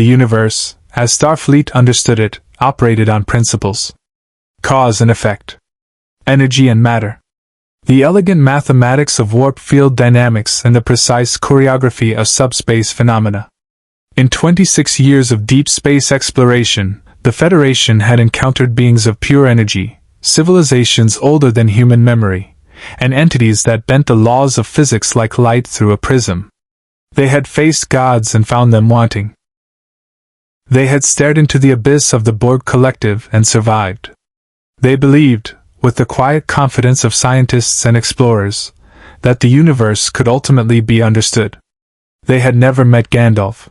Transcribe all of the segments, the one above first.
The universe, as Starfleet understood it, operated on principles. Cause and effect. Energy and matter. The elegant mathematics of warp field dynamics and the precise choreography of subspace phenomena. In 26 years of deep space exploration, the Federation had encountered beings of pure energy, civilizations older than human memory, and entities that bent the laws of physics like light through a prism. They had faced gods and found them wanting. They had stared into the abyss of the Borg Collective and survived. They believed, with the quiet confidence of scientists and explorers, that the universe could ultimately be understood. They had never met Gandalf.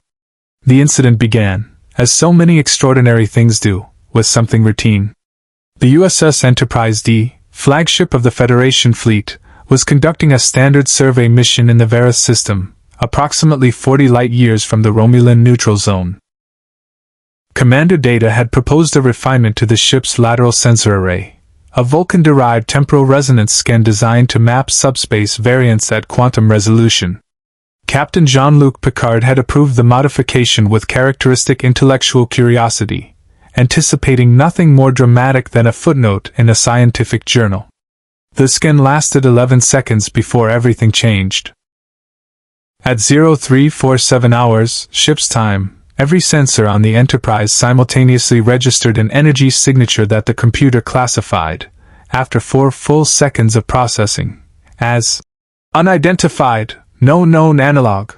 The incident began, as so many extraordinary things do, with something routine. The USS Enterprise-D, flagship of the Federation fleet, was conducting a standard survey mission in the Varus system, approximately 40 light-years from the Romulan neutral zone. Commander Data had proposed a refinement to the ship's lateral sensor array, a Vulcan-derived temporal resonance scan designed to map subspace variants at quantum resolution. Captain Jean-Luc Picard had approved the modification with characteristic intellectual curiosity, anticipating nothing more dramatic than a footnote in a scientific journal. The scan lasted 11 seconds before everything changed. At 0347 hours, ship's time, every sensor on the Enterprise simultaneously registered an energy signature that the computer classified, after 4 full seconds of processing, as unidentified, no known analog.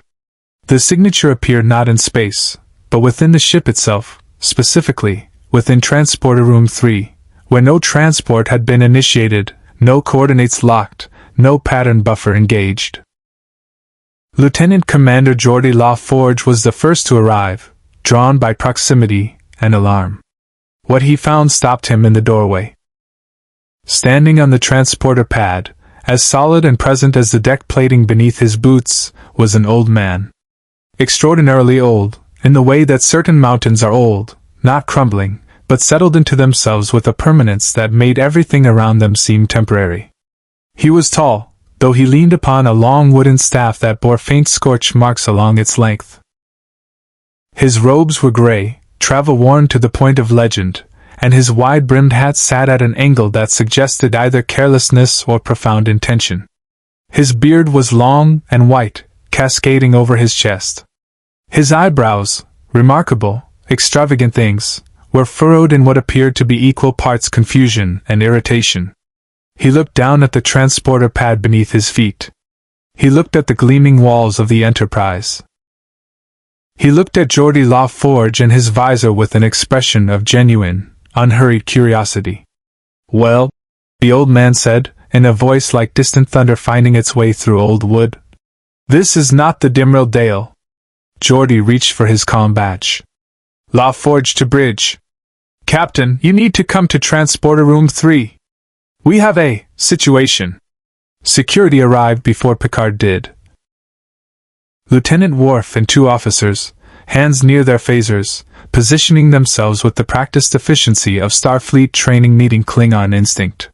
The signature appeared not in space, but within the ship itself, specifically, within Transporter Room 3, where no transport had been initiated, no coordinates locked, no pattern buffer engaged. Lieutenant Commander Geordi LaForge was the first to arrive, drawn by proximity and alarm. What he found stopped him in the doorway. Standing on the transporter pad, as solid and present as the deck plating beneath his boots, was an old man. Extraordinarily old, in the way that certain mountains are old, not crumbling, but settled into themselves with a permanence that made everything around them seem temporary. He was tall, though he leaned upon a long wooden staff that bore faint scorch marks along its length. His robes were gray, travel-worn to the point of legend, and his wide-brimmed hat sat at an angle that suggested either carelessness or profound intention. His beard was long and white, cascading over his chest. His eyebrows, remarkable, extravagant things, were furrowed in what appeared to be equal parts confusion and irritation. He looked down at the transporter pad beneath his feet. He looked at the gleaming walls of the Enterprise. He looked at Geordi LaForge and his visor with an expression of genuine, unhurried curiosity. "Well," the old man said, in a voice like distant thunder finding its way through old wood. "This is not the Dimril Dale." Geordi reached for his comm badge. "LaForge to bridge. Captain, you need to come to Transporter Room 3. We have a situation." Security arrived before Picard did. Lieutenant Worf and 2 officers, hands near their phasers, positioning themselves with the practiced efficiency of Starfleet training meeting Klingon instinct.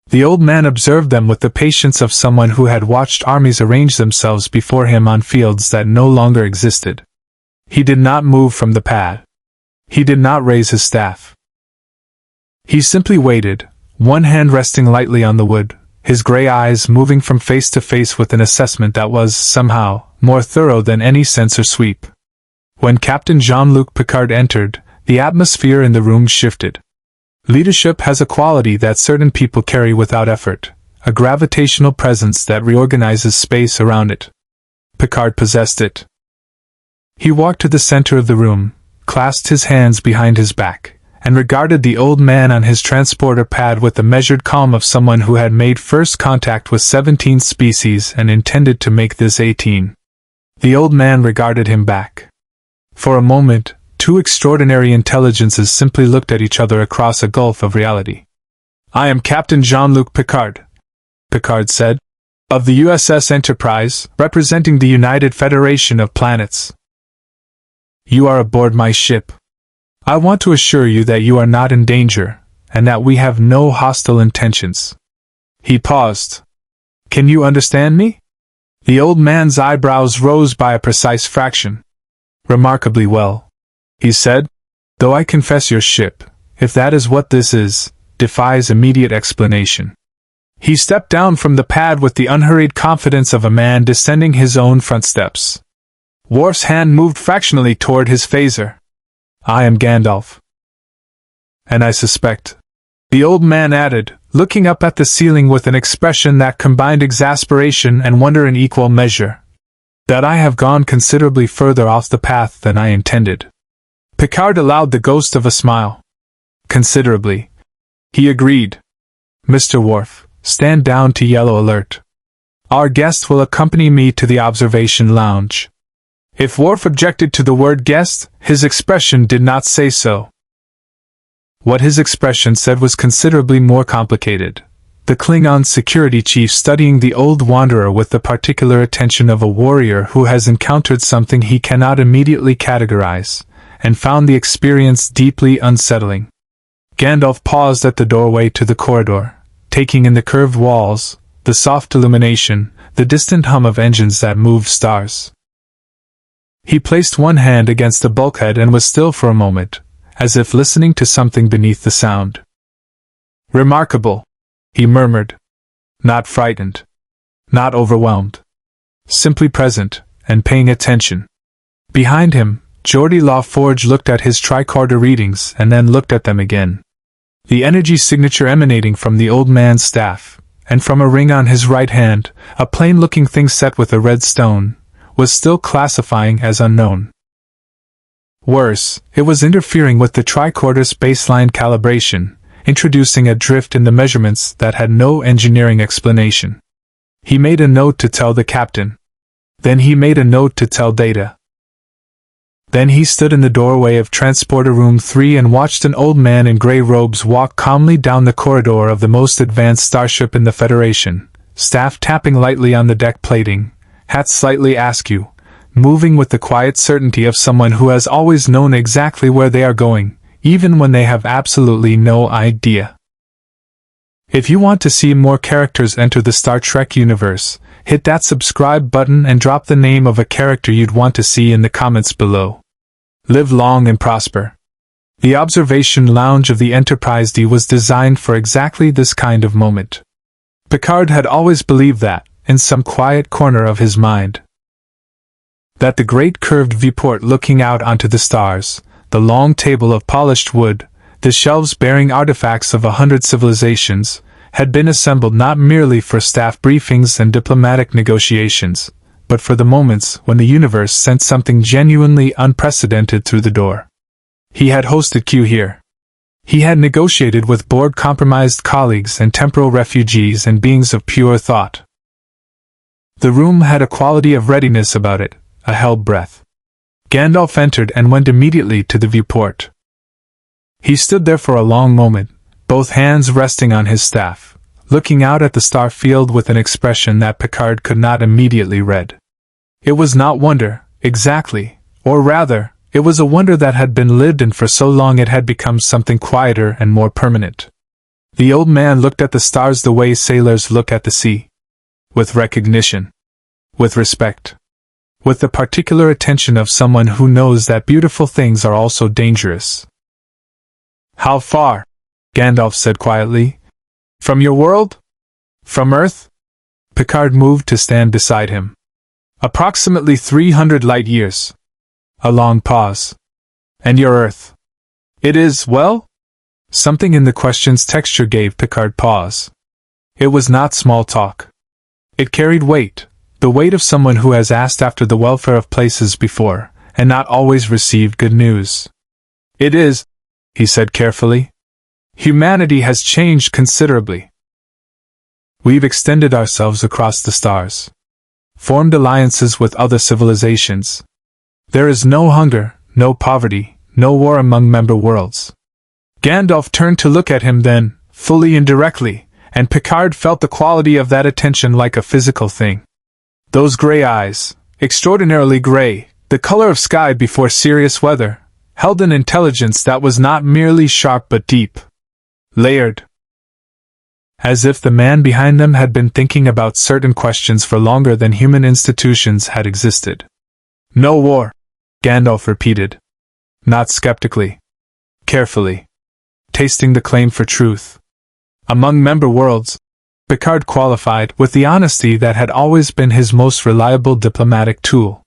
The old man observed them with the patience of someone who had watched armies arrange themselves before him on fields that no longer existed. He did not move from the pad. He did not raise his staff. He simply waited, one hand resting lightly on the wood, his gray eyes moving from face to face with an assessment that was, somehow, more thorough than any sensor sweep. When Captain Jean-Luc Picard entered, the atmosphere in the room shifted. Leadership has a quality that certain people carry without effort, a gravitational presence that reorganizes space around it. Picard possessed it. He walked to the center of the room, clasped his hands behind his back, and regarded the old man on his transporter pad with the measured calm of someone who had made first contact with 17 species and intended to make this 18. The old man regarded him back. For a moment, 2 extraordinary intelligences simply looked at each other across a gulf of reality. "I am Captain Jean-Luc Picard," Picard said, "of the USS Enterprise, representing the United Federation of Planets. You are aboard my ship. I want to assure you that you are not in danger, and that we have no hostile intentions." He paused. "Can you understand me?" The old man's eyebrows rose by a precise fraction. "Remarkably well," he said, "though I confess your ship, if that is what this is, defies immediate explanation." He stepped down from the pad with the unhurried confidence of a man descending his own front steps. Worf's hand moved fractionally toward his phaser. "I am Gandalf. And I suspect," the old man added, looking up at the ceiling with an expression that combined exasperation and wonder in equal measure, "that I have gone considerably further off the path than I intended." Picard allowed the ghost of a smile. "Considerably," he agreed. "Mr. Worf, stand down to yellow alert. Our guest will accompany me to the observation lounge." If Worf objected to the word guest, his expression did not say so. What his expression said was considerably more complicated. The Klingon security chief studying the old wanderer with the particular attention of a warrior who has encountered something he cannot immediately categorize, and found the experience deeply unsettling. Gandalf paused at the doorway to the corridor, taking in the curved walls, the soft illumination, the distant hum of engines that moved stars. He placed one hand against the bulkhead and was still for a moment, as if listening to something beneath the sound. "Remarkable," he murmured. "Not frightened. Not overwhelmed. Simply present, and paying attention." Behind him, Geordi LaForge looked at his tricorder readings and then looked at them again. The energy signature emanating from the old man's staff, and from a ring on his right hand, a plain-looking thing set with a red stone, was still classifying as unknown. Worse, it was interfering with the tricorder's baseline calibration, introducing a drift in the measurements that had no engineering explanation. He made a note to tell the captain. Then he made a note to tell Data. Then he stood in the doorway of Transporter Room 3 and watched an old man in gray robes walk calmly down the corridor of the most advanced starship in the Federation, staff tapping lightly on the deck plating, hat slightly askew, moving with the quiet certainty of someone who has always known exactly where they are going, even when they have absolutely no idea. If you want to see more characters enter the Star Trek universe, hit that subscribe button and drop the name of a character you'd want to see in the comments below. Live long and prosper. The observation lounge of the Enterprise-D was designed for exactly this kind of moment. Picard had always believed that, in some quiet corner of his mind, that the great curved viewport looking out onto the stars, the long table of polished wood, the shelves bearing artifacts of 100 civilizations, had been assembled not merely for staff briefings and diplomatic negotiations, but for the moments when the universe sent something genuinely unprecedented through the door. He had hosted Q here. He had negotiated with board-compromised colleagues and temporal refugees and beings of pure thought. The room had a quality of readiness about it, a held breath. Gandalf entered and went immediately to the viewport. He stood there for a long moment, both hands resting on his staff, looking out at the star field with an expression that Picard could not immediately read. It was not wonder, exactly, or rather, it was a wonder that had been lived in for so long it had become something quieter and more permanent. The old man looked at the stars the way sailors look at the sea. With recognition. With respect. With the particular attention of someone who knows that beautiful things are also dangerous. "How far?" Gandalf said quietly. "From your world? From Earth?" Picard moved to stand beside him. "Approximately 300 light years." A long pause. "And your Earth?" "It is, well?" Something in the question's texture gave Picard pause. It was not small talk. It carried weight, the weight of someone who has asked after the welfare of places before, and not always received good news. "It is," he said carefully. "Humanity has changed considerably. We've extended ourselves across the stars. Formed alliances with other civilizations. There is no hunger, no poverty, no war among member worlds." Gandalf turned to look at him then, fully indirectly, and Picard felt the quality of that attention like a physical thing. Those gray eyes, extraordinarily gray, the color of sky before serious weather, held an intelligence that was not merely sharp but deep. Layered. As if the man behind them had been thinking about certain questions for longer than human institutions had existed. "No war," Gandalf repeated. Not skeptically. Carefully. Tasting the claim for truth. Among member worlds, Picard qualified with the honesty that had always been his most reliable diplomatic tool.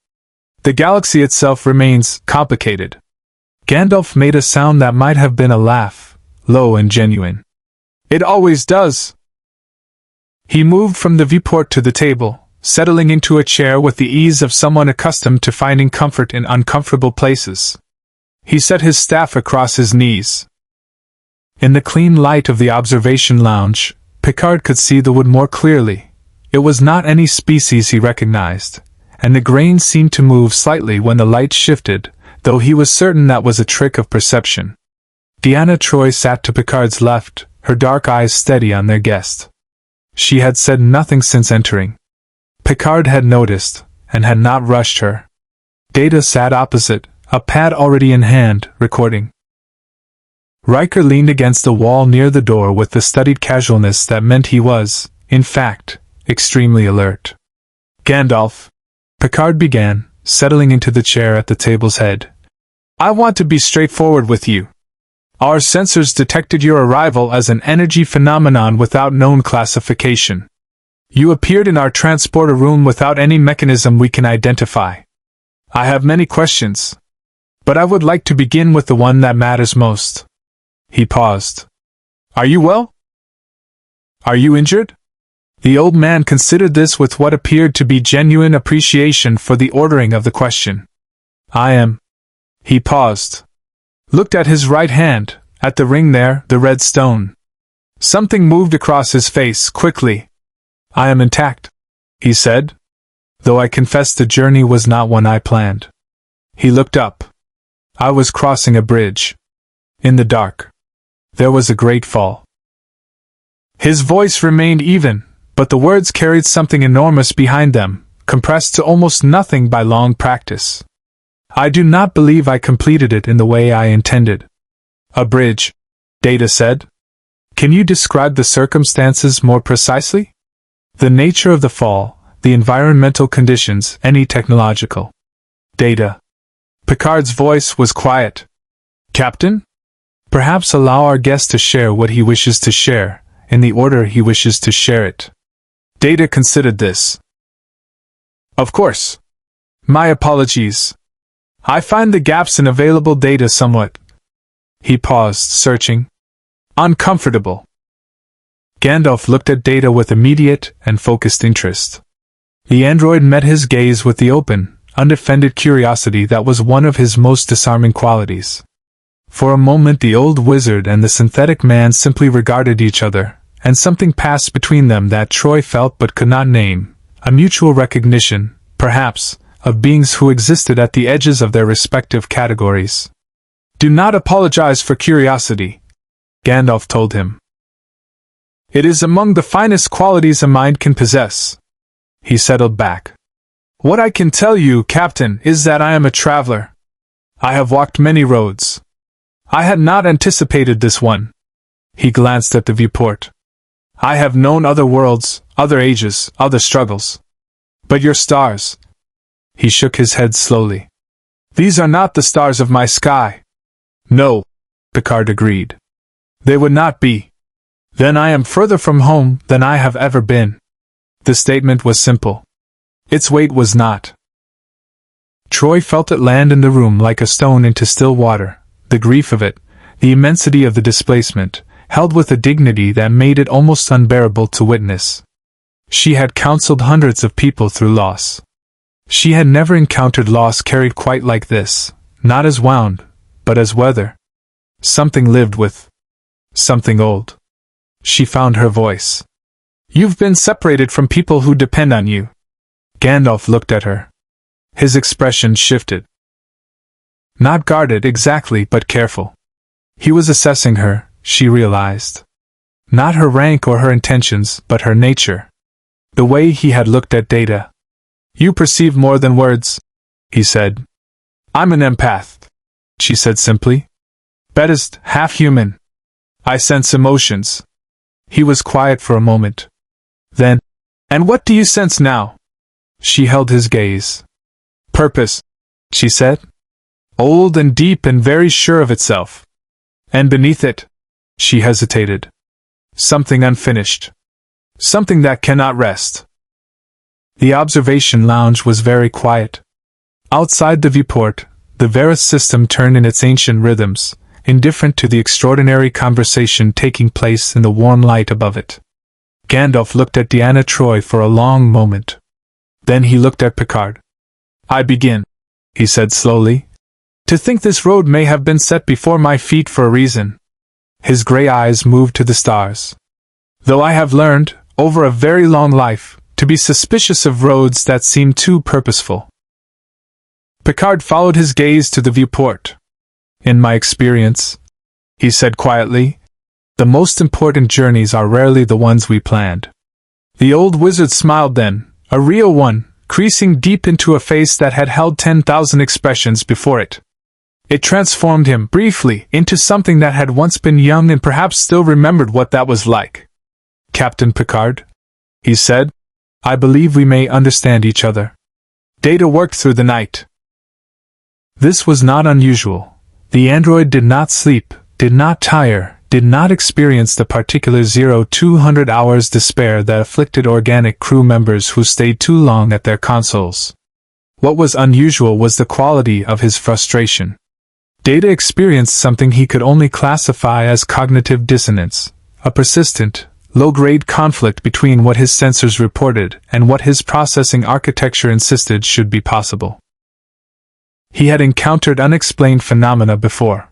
The galaxy itself remains complicated. Gandalf made a sound that might have been a laugh, low and genuine. It always does. He moved from the viewport to the table, settling into a chair with the ease of someone accustomed to finding comfort in uncomfortable places. He set his staff across his knees. In the clean light of the observation lounge, Picard could see the wood more clearly. It was not any species he recognized, and the grain seemed to move slightly when the light shifted, though he was certain that was a trick of perception. Deanna Troi sat to Picard's left, her dark eyes steady on their guest. She had said nothing since entering. Picard had noticed, and had not rushed her. Data sat opposite, a pad already in hand, recording. Riker leaned against the wall near the door with the studied casualness that meant he was, in fact, extremely alert. Gandalf, Picard began, settling into the chair at the table's head. I want to be straightforward with you. Our sensors detected your arrival as an energy phenomenon without known classification. You appeared in our transporter room without any mechanism we can identify. I have many questions, but I would like to begin with the one that matters most. He paused. Are you well? Are you injured? The old man considered this with what appeared to be genuine appreciation for the ordering of the question. I am. He paused. Looked at his right hand, at the ring there, the red stone. Something moved across his face quickly. I am intact, he said, though I confess the journey was not one I planned. He looked up. I was crossing a bridge. In the dark. There was a great fall. His voice remained even, but the words carried something enormous behind them, compressed to almost nothing by long practice. I do not believe I completed it in the way I intended. A bridge, Data said. Can you describe the circumstances more precisely? The nature of the fall, the environmental conditions, any technological. Data. Picard's voice was quiet. Captain? Perhaps allow our guest to share what he wishes to share, in the order he wishes to share it. Data considered this. Of course. My apologies. I find the gaps in available data somewhat. He paused, searching. Uncomfortable. Gandalf looked at Data with immediate and focused interest. The android met his gaze with the open, undefended curiosity that was one of his most disarming qualities. For a moment the old wizard and the synthetic man simply regarded each other, and something passed between them that Troi felt but could not name, a mutual recognition, perhaps, of beings who existed at the edges of their respective categories. Do not apologize for curiosity, Gandalf told him. It is among the finest qualities a mind can possess. He settled back. What I can tell you, Captain, is that I am a traveler. I have walked many roads. I had not anticipated this one. He glanced at the viewport. I have known other worlds, other ages, other struggles. But your stars. He shook his head slowly. These are not the stars of my sky. No, Picard agreed. They would not be. Then I am further from home than I have ever been. The statement was simple. Its weight was not. Troi felt it land in the room like a stone into still water. The grief of it, the immensity of the displacement, held with a dignity that made it almost unbearable to witness. She had counseled hundreds of people through loss. She had never encountered loss carried quite like this, not as wound, but as weather. Something lived with. Something old. She found her voice. You've been separated from people who depend on you. Gandalf looked at her. His expression shifted. Not guarded exactly, but careful. He was assessing her, she realized. Not her rank or her intentions, but her nature. The way he had looked at Data. You perceive more than words, he said. I'm an empath, she said simply. Best half human. I sense emotions. He was quiet for a moment. Then, and what do you sense now? She held his gaze. Purpose, she said. old and deep and very sure of itself. And beneath it, she hesitated. Something unfinished. Something that cannot rest. The observation lounge was very quiet. Outside the viewport, the Varus system turned in its ancient rhythms, indifferent to the extraordinary conversation taking place in the warm light above it. Gandalf looked at Deanna Troi for a long moment. Then he looked at Picard. "I begin," he said slowly, "to think this road may have been set before my feet for a reason." His gray eyes moved to the stars. "Though I have learned, over a very long life, to be suspicious of roads that seem too purposeful." Picard followed his gaze to the viewport. "In my experience," he said quietly, "the most important journeys are rarely the ones we planned." The old wizard smiled then, a real one, creasing deep into a face that had held 10,000 expressions before it. It transformed him, briefly, into something that had once been young and perhaps still remembered what that was like. "Captain Picard," he said, "I believe we may understand each other." Data worked through the night. This was not unusual. The android did not sleep, did not tire, did not experience the particular 0-200 hours despair that afflicted organic crew members who stayed too long at their consoles. What was unusual was the quality of his frustration. Data experienced something he could only classify as cognitive dissonance, a persistent, low-grade conflict between what his sensors reported and what his processing architecture insisted should be possible. He had encountered unexplained phenomena before.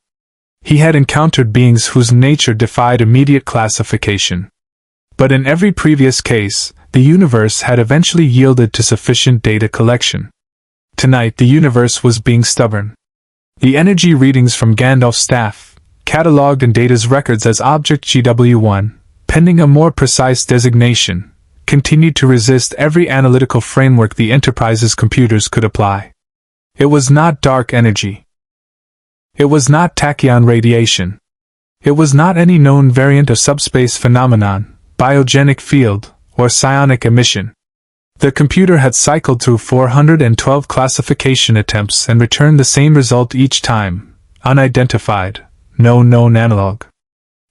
He had encountered beings whose nature defied immediate classification. But in every previous case, the universe had eventually yielded to sufficient data collection. Tonight the universe was being stubborn. The energy readings from Gandalf's staff, catalogued in Data's records as Object GW1, pending a more precise designation, continued to resist every analytical framework the Enterprise's computers could apply. It was not dark energy. It was not tachyon radiation. It was not any known variant of subspace phenomenon, biogenic field, or psionic emission. The computer had cycled through 412 classification attempts and returned the same result each time: unidentified, no known analog.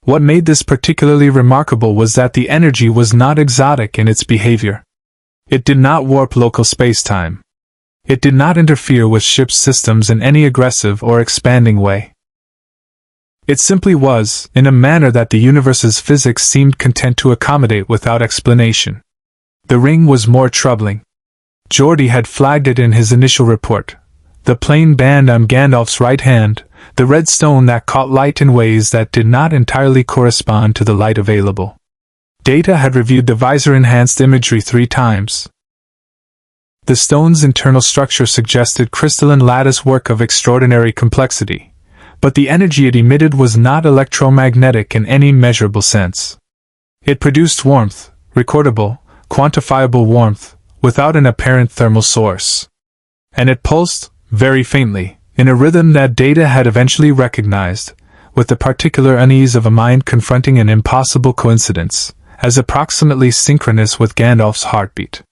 What made this particularly remarkable was that the energy was not exotic in its behavior. It did not warp local spacetime. It did not interfere with ship systems in any aggressive or expanding way. It simply was, in a manner that the universe's physics seemed content to accommodate without explanation. The ring was more troubling. Geordi had flagged it in his initial report. The plain band on Gandalf's right hand, the red stone that caught light in ways that did not entirely correspond to the light available. Data had reviewed the visor-enhanced imagery 3 times. The stone's internal structure suggested crystalline lattice work of extraordinary complexity, but the energy it emitted was not electromagnetic in any measurable sense. It produced warmth, recordable, quantifiable warmth, without an apparent thermal source. And it pulsed, very faintly, in a rhythm that Data had eventually recognized, with the particular unease of a mind confronting an impossible coincidence, as approximately synchronous with Gandalf's heartbeat.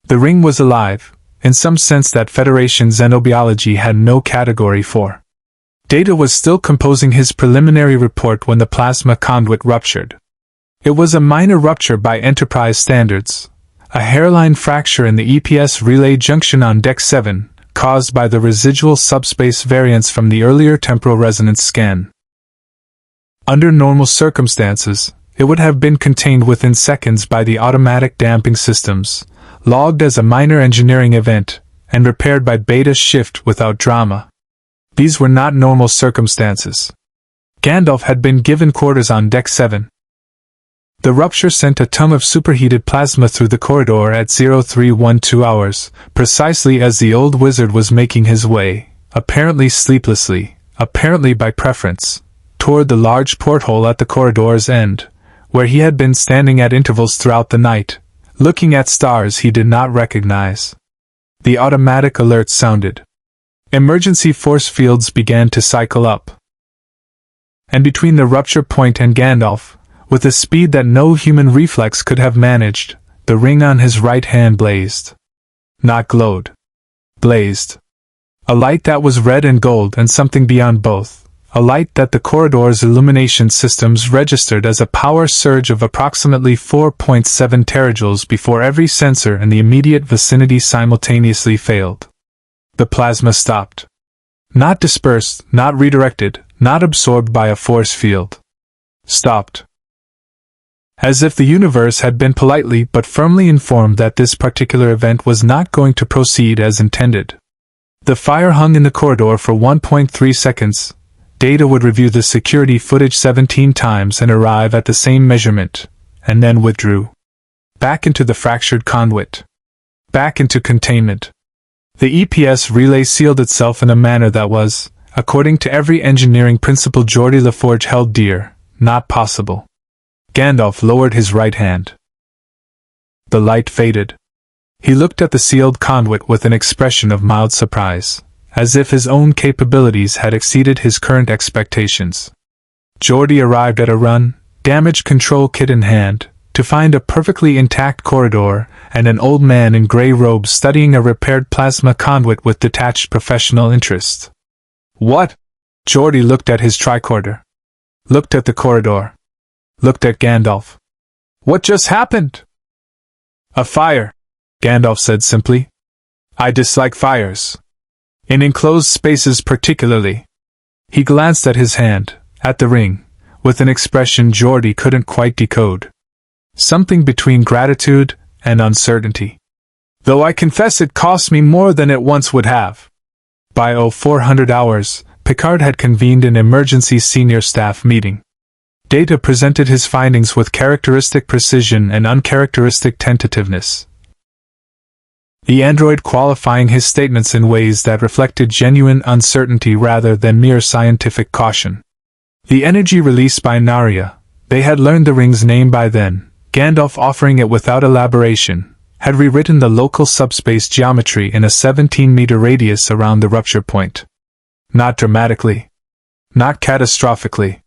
The ring was alive, in some sense that Federation xenobiology had no category for. Data was still composing his preliminary report when the plasma conduit ruptured. It was a minor rupture by Enterprise standards, a hairline fracture in the EPS relay junction on Deck 7, caused by the residual subspace variance from the earlier temporal resonance scan. Under normal circumstances, it would have been contained within seconds by the automatic damping systems, logged as a minor engineering event, and repaired by Beta shift without drama. These were not normal circumstances. Gandalf had been given quarters on Deck 7. The rupture sent a ton of superheated plasma through the corridor at 0312 hours, precisely as the old wizard was making his way, apparently sleeplessly, apparently by preference, toward the large porthole at the corridor's end, where he had been standing at intervals throughout the night, looking at stars he did not recognize. The automatic alert sounded. Emergency force fields began to cycle up. And between the rupture point and Gandalf, with a speed that no human reflex could have managed, the ring on his right hand blazed. Not glowed. Blazed. A light that was red and gold and something beyond both. A light that the corridor's illumination systems registered as a power surge of approximately 4.7 terajoules before every sensor in the immediate vicinity simultaneously failed. The plasma stopped. Not dispersed, not redirected, not absorbed by a force field. Stopped. As if the universe had been politely but firmly informed that this particular event was not going to proceed as intended. The fire hung in the corridor for 1.3 seconds. Data would review the security footage 17 times and arrive at the same measurement, and then withdrew. Back into the fractured conduit. Back into containment. The EPS relay sealed itself in a manner that was, according to every engineering principle Geordi LaForge held dear, not possible. Gandalf lowered his right hand. The light faded. He looked at the sealed conduit with an expression of mild surprise, as if his own capabilities had exceeded his current expectations. Geordi arrived at a run, damage control kit in hand, to find a perfectly intact corridor and an old man in gray robes studying a repaired plasma conduit with detached professional interest. What? Geordi looked at his tricorder. Looked at the corridor. Looked at Gandalf. What just happened? A fire, Gandalf said simply. I dislike fires. In enclosed spaces particularly. He glanced at his hand, at the ring, with an expression Geordi couldn't quite decode. Something between gratitude and uncertainty. Though I confess it cost me more than it once would have. By 0400 hours, Picard had convened an emergency senior staff meeting. Data presented his findings with characteristic precision and uncharacteristic tentativeness. The android qualifying his statements in ways that reflected genuine uncertainty rather than mere scientific caution. The energy released by Narya, they had learned the ring's name by then. Gandalf, offering it without elaboration, had rewritten the local subspace geometry in a 17-meter radius around the rupture point. Not dramatically. Not catastrophically.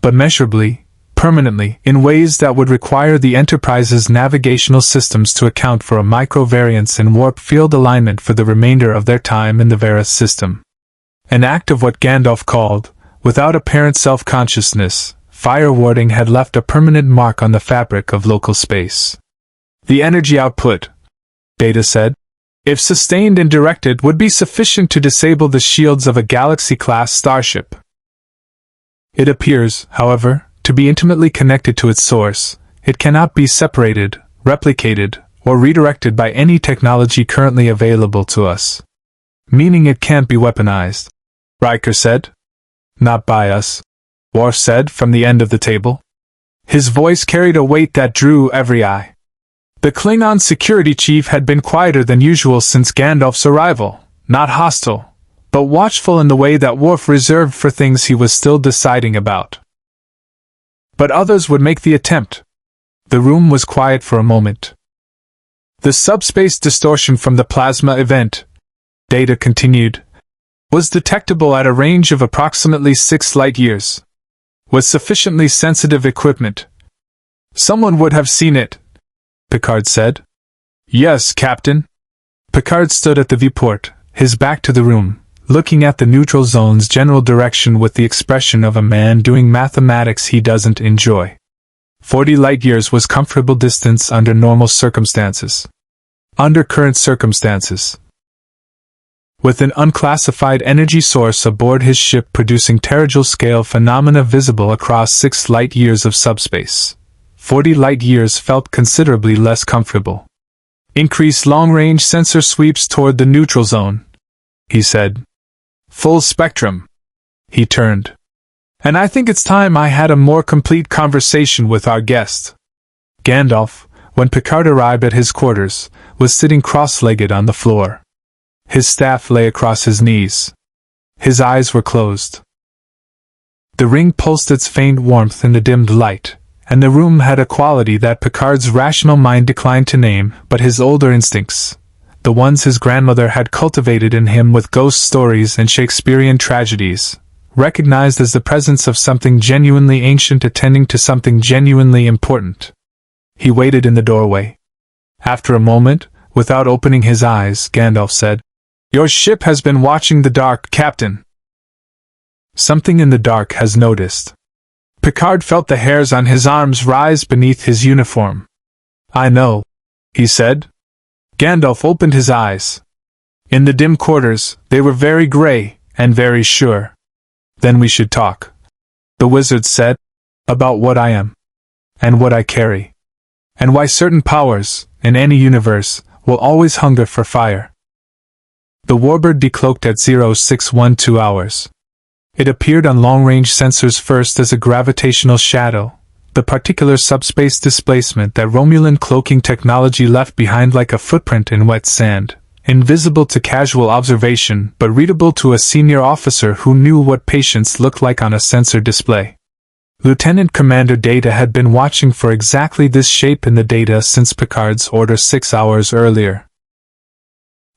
But measurably, permanently, in ways that would require the Enterprise's navigational systems to account for a microvariance in warp field alignment for the remainder of their time in the Varus system. An act of what Gandalf called, without apparent self-consciousness, fire warding had left a permanent mark on the fabric of local space. The energy output, Data said, if sustained and directed, would be sufficient to disable the shields of a Galaxy-class starship. It appears, however, to be intimately connected to its source. It cannot be separated, replicated, or redirected by any technology currently available to us. Meaning it can't be weaponized, Riker said. Not by us, Worf said from the end of the table. His voice carried a weight that drew every eye. The Klingon security chief had been quieter than usual since Gandalf's arrival, not hostile, but watchful in the way that Worf reserved for things he was still deciding about. But others would make the attempt. The room was quiet for a moment. The subspace distortion from the plasma event, Data continued, was detectable at a range of approximately 6 light-years. With sufficiently sensitive equipment. Someone would have seen it, Picard said. Yes, Captain. Picard stood at the viewport, his back to the room, looking at the neutral zone's general direction with the expression of a man doing mathematics he doesn't enjoy. 40 light-years was comfortable distance under normal circumstances. Under current circumstances. With an unclassified energy source aboard his ship producing terajoule-scale phenomena visible across 6 light-years of subspace, 40 light-years felt considerably less comfortable. Increase long-range sensor sweeps toward the neutral zone, he said. Full spectrum. He turned. And I think it's time I had a more complete conversation with our guest. Gandalf, when Picard arrived at his quarters, was sitting cross-legged on the floor. His staff lay across his knees. His eyes were closed. The ring pulsed its faint warmth in the dimmed light, and the room had a quality that Picard's rational mind declined to name, but his older instincts, the ones his grandmother had cultivated in him with ghost stories and Shakespearean tragedies, recognized as the presence of something genuinely ancient attending to something genuinely important. He waited in the doorway. After a moment, without opening his eyes, Gandalf said, Your ship has been watching the dark, Captain. Something in the dark has noticed. Picard felt the hairs on his arms rise beneath his uniform. I know, he said. Gandalf opened his eyes. In the dim quarters, they were very gray and very sure. Then we should talk, the wizard said, about what I am, and what I carry, and why certain powers, in any universe, will always hunger for fire. The warbird decloaked at 0612 hours. It appeared on long-range sensors first as a gravitational shadow, the particular subspace displacement that Romulan cloaking technology left behind like a footprint in wet sand, invisible to casual observation but readable to a senior officer who knew what patience looked like on a sensor display. Lieutenant Commander Data had been watching for exactly this shape in the data since Picard's order 6 hours earlier.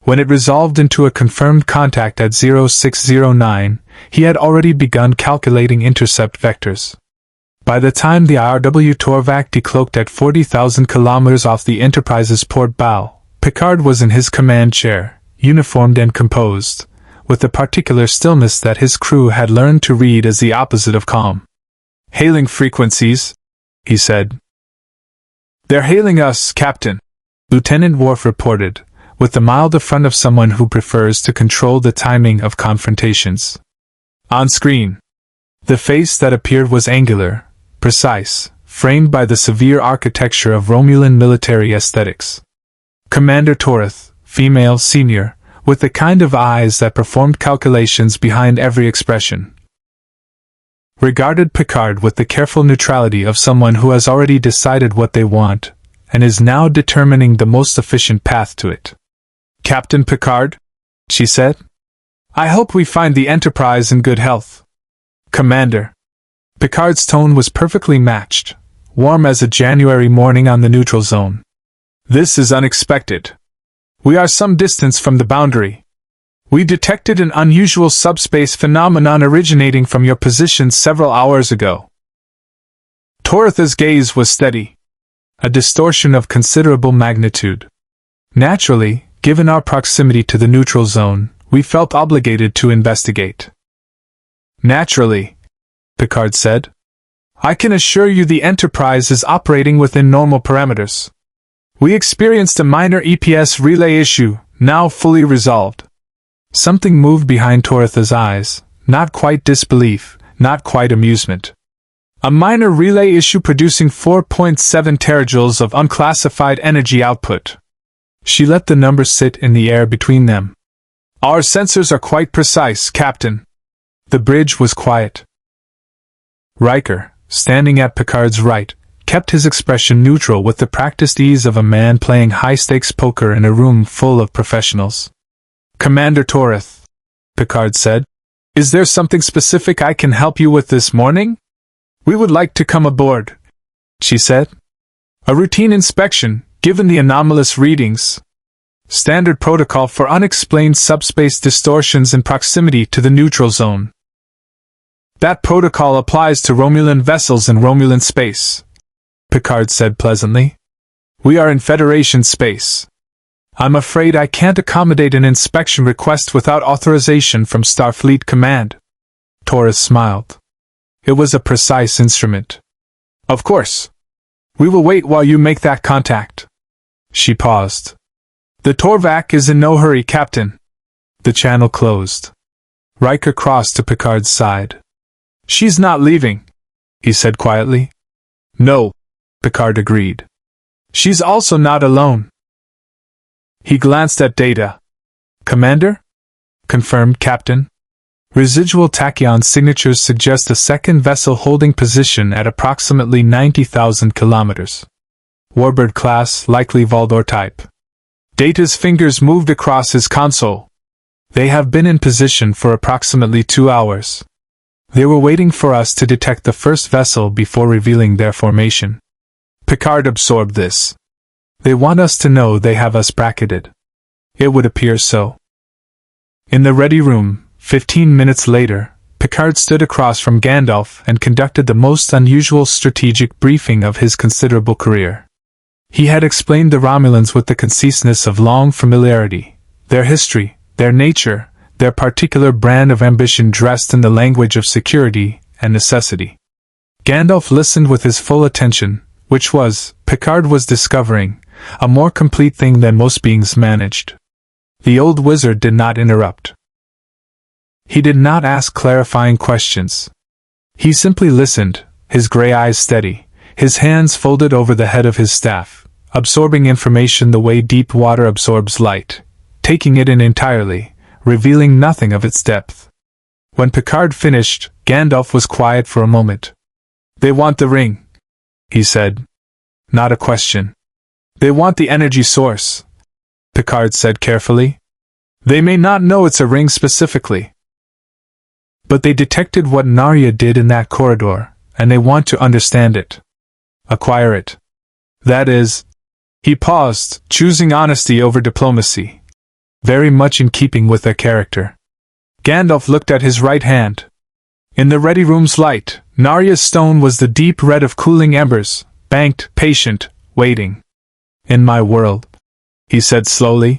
When it resolved into a confirmed contact at 0609, he had already begun calculating intercept vectors. By the time the IRW Torvac decloaked at 40,000 kilometers off the Enterprise's port bow, Picard was in his command chair, uniformed and composed, with the particular stillness that his crew had learned to read as the opposite of calm. "Hailing frequencies," he said. "They're hailing us, Captain," Lieutenant Worf reported, with the mild affront of someone who prefers to control the timing of confrontations. On screen, the face that appeared was angular, precise, framed by the severe architecture of Romulan military aesthetics. Commander Torith, female, senior, with the kind of eyes that performed calculations behind every expression, regarded Picard with the careful neutrality of someone who has already decided what they want, and is now determining the most efficient path to it. "Captain Picard," she said, "I hope we find the Enterprise in good health." "Commander." Picard's tone was perfectly matched, warm as a January morning on the neutral zone. "This is unexpected. We are some distance from the boundary. We detected an unusual subspace phenomenon originating from your position several hours ago." Torith's gaze was steady. A distortion of considerable magnitude. Naturally, given our proximity to the neutral zone, we felt obligated to investigate. "Naturally," Picard said. "I can assure you the Enterprise is operating within normal parameters. We experienced a minor EPS relay issue, now fully resolved." Something moved behind Torith's eyes, not quite disbelief, not quite amusement. "A minor relay issue producing 4.7 terajoules of unclassified energy output." She let the number sit in the air between them. "Our sensors are quite precise, Captain." The bridge was quiet. Riker, standing at Picard's right, kept his expression neutral with the practiced ease of a man playing high-stakes poker in a room full of professionals. "Commander Torith," Picard said, "is there something specific I can help you with this morning?" "We would like to come aboard," she said. "A routine inspection, given the anomalous readings. Standard protocol for unexplained subspace distortions in proximity to the neutral zone." "That protocol applies to Romulan vessels in Romulan space," Picard said pleasantly. "We are in Federation space. I'm afraid I can't accommodate an inspection request without authorization from Starfleet Command." Torres smiled. It was a precise instrument. "Of course. We will wait while you make that contact." She paused. "The Torvac is in no hurry, Captain." The channel closed. Riker crossed to Picard's side. "She's not leaving," he said quietly. "No," Picard agreed. "She's also not alone." He glanced at Data. "Commander?" "Confirmed, Captain." Residual tachyon signatures suggest a second vessel holding position at approximately 90,000 kilometers. Warbird class, likely Valdor type. Data's fingers moved across his console. "They have been in position for approximately 2 hours. They were waiting for us to detect the first vessel before revealing their formation." Picard absorbed this. "They want us to know they have us bracketed." It would appear so. In the ready room, 15 minutes later, Picard stood across from Gandalf and conducted the most unusual strategic briefing of his considerable career. He had explained the Romulans with the conciseness of long familiarity, their history, their nature, their particular brand of ambition dressed in the language of security and necessity. Gandalf listened with his full attention, which was, Picard was discovering, a more complete thing than most beings managed. The old wizard did not interrupt. He did not ask clarifying questions. He simply listened, his gray eyes steady, his hands folded over the head of his staff, absorbing information the way deep water absorbs light, taking it in entirely, revealing nothing of its depth. When Picard finished, Gandalf was quiet for a moment. "They want the ring," he said. Not a question. "They want the energy source," Picard said carefully. "They may not know it's a ring specifically, but they detected what Narya did in that corridor, and they want to understand it. Acquire it. That is—" He paused, choosing honesty over diplomacy, very much in keeping with their character. Gandalf looked at his right hand. In the Ready Room's light, Narya's stone was the deep red of cooling embers, banked, patient, waiting. "In my world," he said slowly,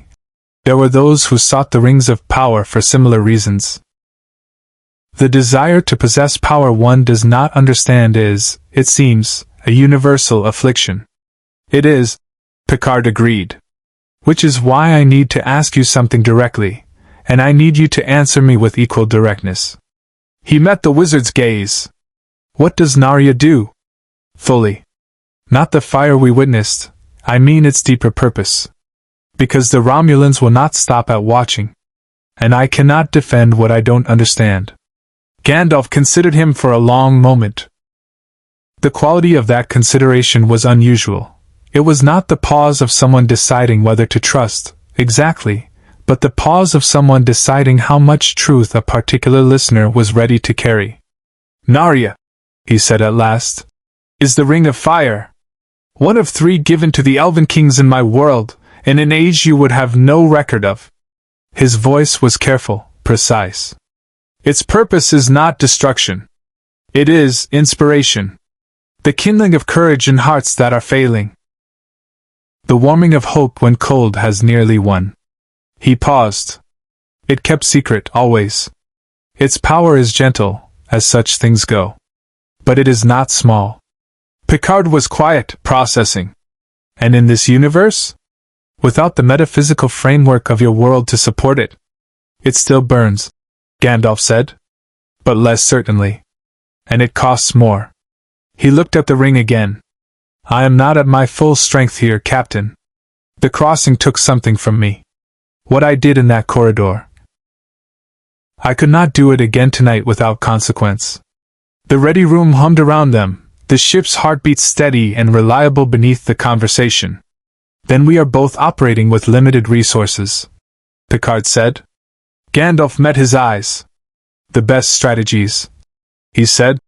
"there were those who sought the rings of power for similar reasons. The desire to possess power one does not understand is, it seems, a universal affliction." "It is," Picard agreed. "Which is why I need to ask you something directly, and I need you to answer me with equal directness." He met the wizard's gaze. "What does Narya do?" "Fully. Not the fire we witnessed, I mean its deeper purpose. Because the Romulans will not stop at watching. And I cannot defend what I don't understand." Gandalf considered him for a long moment. The quality of that consideration was unusual. It was not the pause of someone deciding whether to trust, exactly, but the pause of someone deciding how much truth a particular listener was ready to carry. "Narya," he said at last, "is the Ring of Fire. One of 3 given to the Elven Kings in my world, in an age you would have no record of." His voice was careful, precise. "Its purpose is not destruction. It is inspiration. The kindling of courage in hearts that are failing. The warming of hope when cold has nearly won." He paused. "It kept secret, always. Its power is gentle, as such things go. But it is not small." Picard was quiet, processing. "And in this universe? Without the metaphysical framework of your world to support it?" "It still burns," Gandalf said. "But less certainly. And it costs more." He looked at the ring again. "I am not at my full strength here, Captain. The crossing took something from me. What I did in that corridor. I could not do it again tonight without consequence." The Ready Room hummed around them, the ship's heartbeat steady and reliable beneath the conversation. "Then we are both operating with limited resources," Picard said. Gandalf met his eyes. "The best strategies," he said,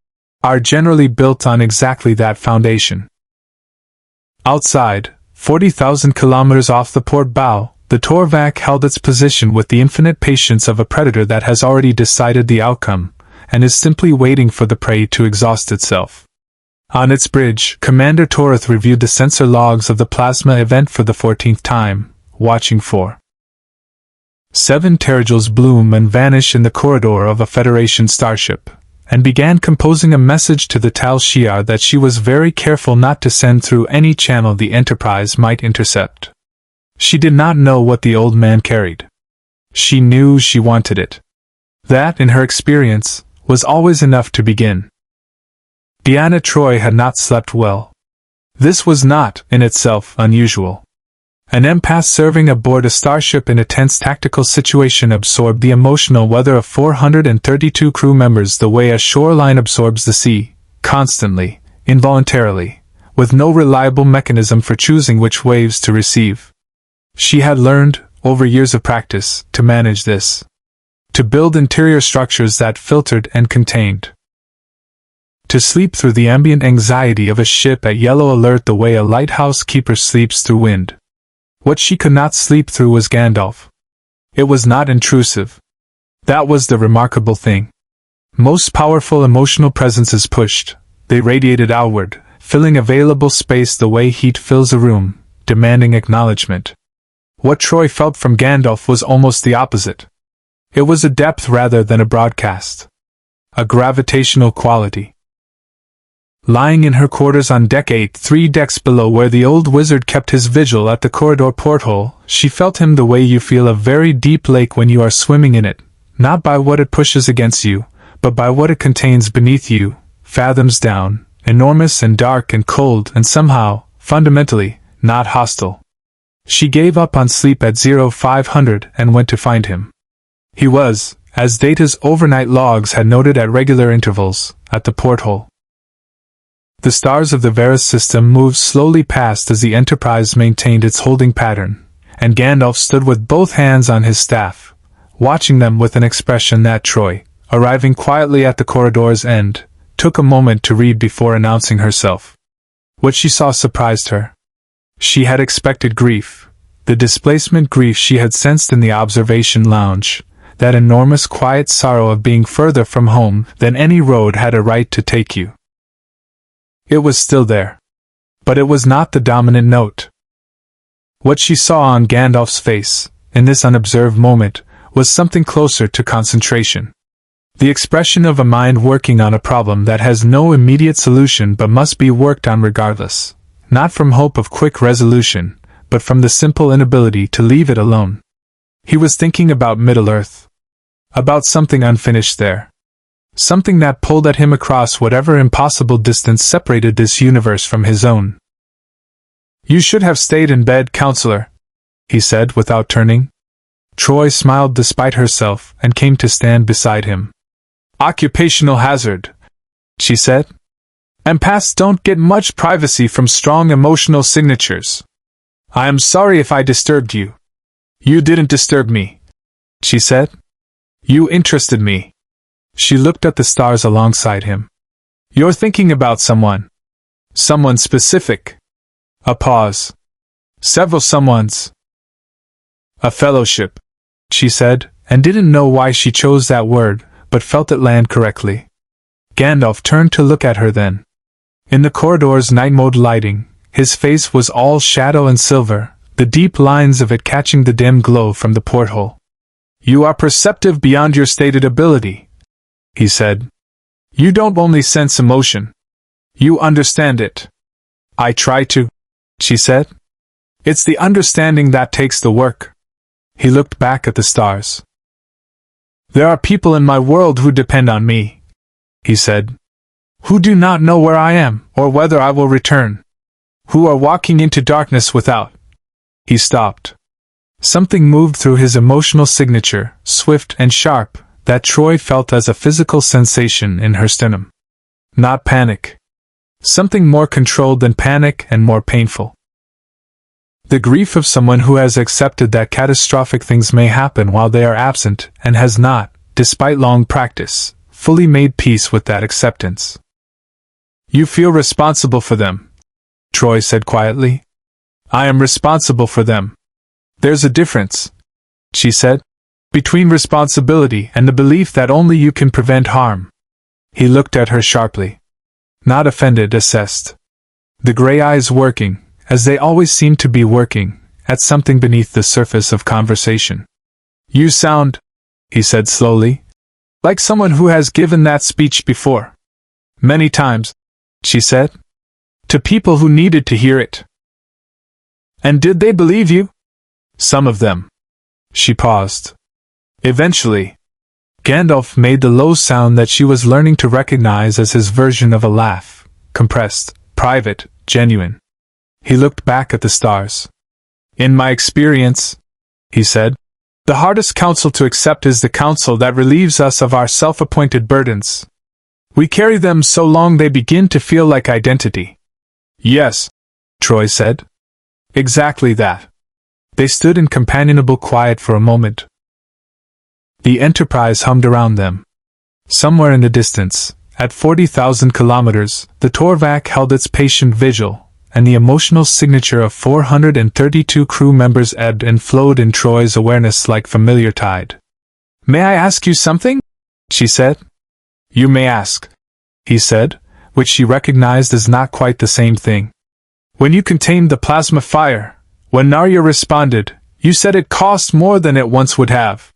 "are generally built on exactly that foundation." Outside, 40,000 kilometers off the port bow, the Torvak held its position with the infinite patience of a predator that has already decided the outcome, and is simply waiting for the prey to exhaust itself. On its bridge, Commander Torith reviewed the sensor logs of the plasma event for the 14th time, watching for 7 terajoules bloom and vanish in the corridor of a Federation starship, and began composing a message to the Tal Shiar that she was very careful not to send through any channel the Enterprise might intercept. She did not know what the old man carried. She knew she wanted it. That, in her experience, was always enough to begin. Deanna Troi had not slept well. This was not, in itself, unusual. An empath serving aboard a starship in a tense tactical situation absorbed the emotional weather of 432 crew members the way a shoreline absorbs the sea, constantly, involuntarily, with no reliable mechanism for choosing which waves to receive. She had learned, over years of practice, to manage this. To build interior structures that filtered and contained. To sleep through the ambient anxiety of a ship at yellow alert the way a lighthouse keeper sleeps through wind. What she could not sleep through was Gandalf. It was not intrusive. That was the remarkable thing. Most powerful emotional presences pushed, they radiated outward, filling available space the way heat fills a room, demanding acknowledgement. what Troy felt from Gandalf was almost the opposite. It was a depth rather than a broadcast. A gravitational quality. Lying in her quarters on Deck 8, 3 decks below where the old wizard kept his vigil at the corridor porthole, she felt him the way you feel a very deep lake when you are swimming in it, not by what it pushes against you, but by what it contains beneath you, fathoms down, enormous and dark and cold and somehow, fundamentally, not hostile. She gave up on sleep at 0500 and went to find him. He was, as Data's overnight logs had noted at regular intervals, at the porthole. The stars of the Varus system moved slowly past as the Enterprise maintained its holding pattern, and Gandalf stood with both hands on his staff, watching them with an expression that Troy, arriving quietly at the corridor's end, took a moment to read before announcing herself. What she saw surprised her. She had expected grief, the displacement grief she had sensed in the observation lounge, that enormous quiet sorrow of being further from home than any road had a right to take you. It was still there. But it was not the dominant note. What she saw on Gandalf's face, in this unobserved moment, was something closer to concentration. The expression of a mind working on a problem that has no immediate solution but must be worked on regardless, not from hope of quick resolution, but from the simple inability to leave it alone. He was thinking about Middle-earth. About something unfinished there. Something that pulled at him across whatever impossible distance separated this universe from his own. "You should have stayed in bed, counselor," he said without turning. Troy smiled despite herself and came to stand beside him. "Occupational hazard," she said. "Empaths don't get much privacy from strong emotional signatures. I am sorry if I disturbed you." "You didn't disturb me," she said. "You interested me." She looked at the stars alongside him. "You're thinking about someone. Someone specific." A pause. "Several someones." "A fellowship," she said, and didn't know why she chose that word, but felt it land correctly. Gandalf turned to look at her then. In the corridor's night-mode lighting, his face was all shadow and silver, the deep lines of it catching the dim glow from the porthole. "You are perceptive beyond your stated ability," he said. "You don't only sense emotion. You understand it." "I try to," she said. "It's the understanding that takes the work." He looked back at the stars. "There are people in my world who depend on me," he said. "Who do not know where I am, or whether I will return. Who are walking into darkness without." He stopped. Something moved through his emotional signature, swift and sharp, that Troy felt as a physical sensation in her sternum. Not panic. Something more controlled than panic and more painful. The grief of someone who has accepted that catastrophic things may happen while they are absent and has not, despite long practice, fully made peace with that acceptance. "You feel responsible for them," Troy said quietly. "I am responsible for them. There's a difference," she said, "between responsibility and the belief that only you can prevent harm." He looked at her sharply. Not offended, assessed. The gray eyes working, as they always seemed to be working, at something beneath the surface of conversation. "You sound," he said slowly, "like someone who has given that speech before." "Many times," she said. "To people who needed to hear it." "And did they believe you?" "Some of them." She paused. "Eventually." Gandalf made the low sound that she was learning to recognize as his version of a laugh, compressed, private, genuine. He looked back at the stars. "In my experience," he said, "the hardest counsel to accept is the counsel that relieves us of our self-appointed burdens. We carry them so long they begin to feel like identity." "Yes," Troy said. "Exactly that." They stood in companionable quiet for a moment. The Enterprise hummed around them. Somewhere in the distance, at 40,000 kilometers, the Torvak held its patient vigil, and the emotional signature of 432 crew members ebbed and flowed in Troy's awareness like familiar tide. "May I ask you something?" she said. "You may ask," he said, which she recognized as not quite the same thing. "When you contained the plasma fire, when Narya responded, You said it cost more than it once would have.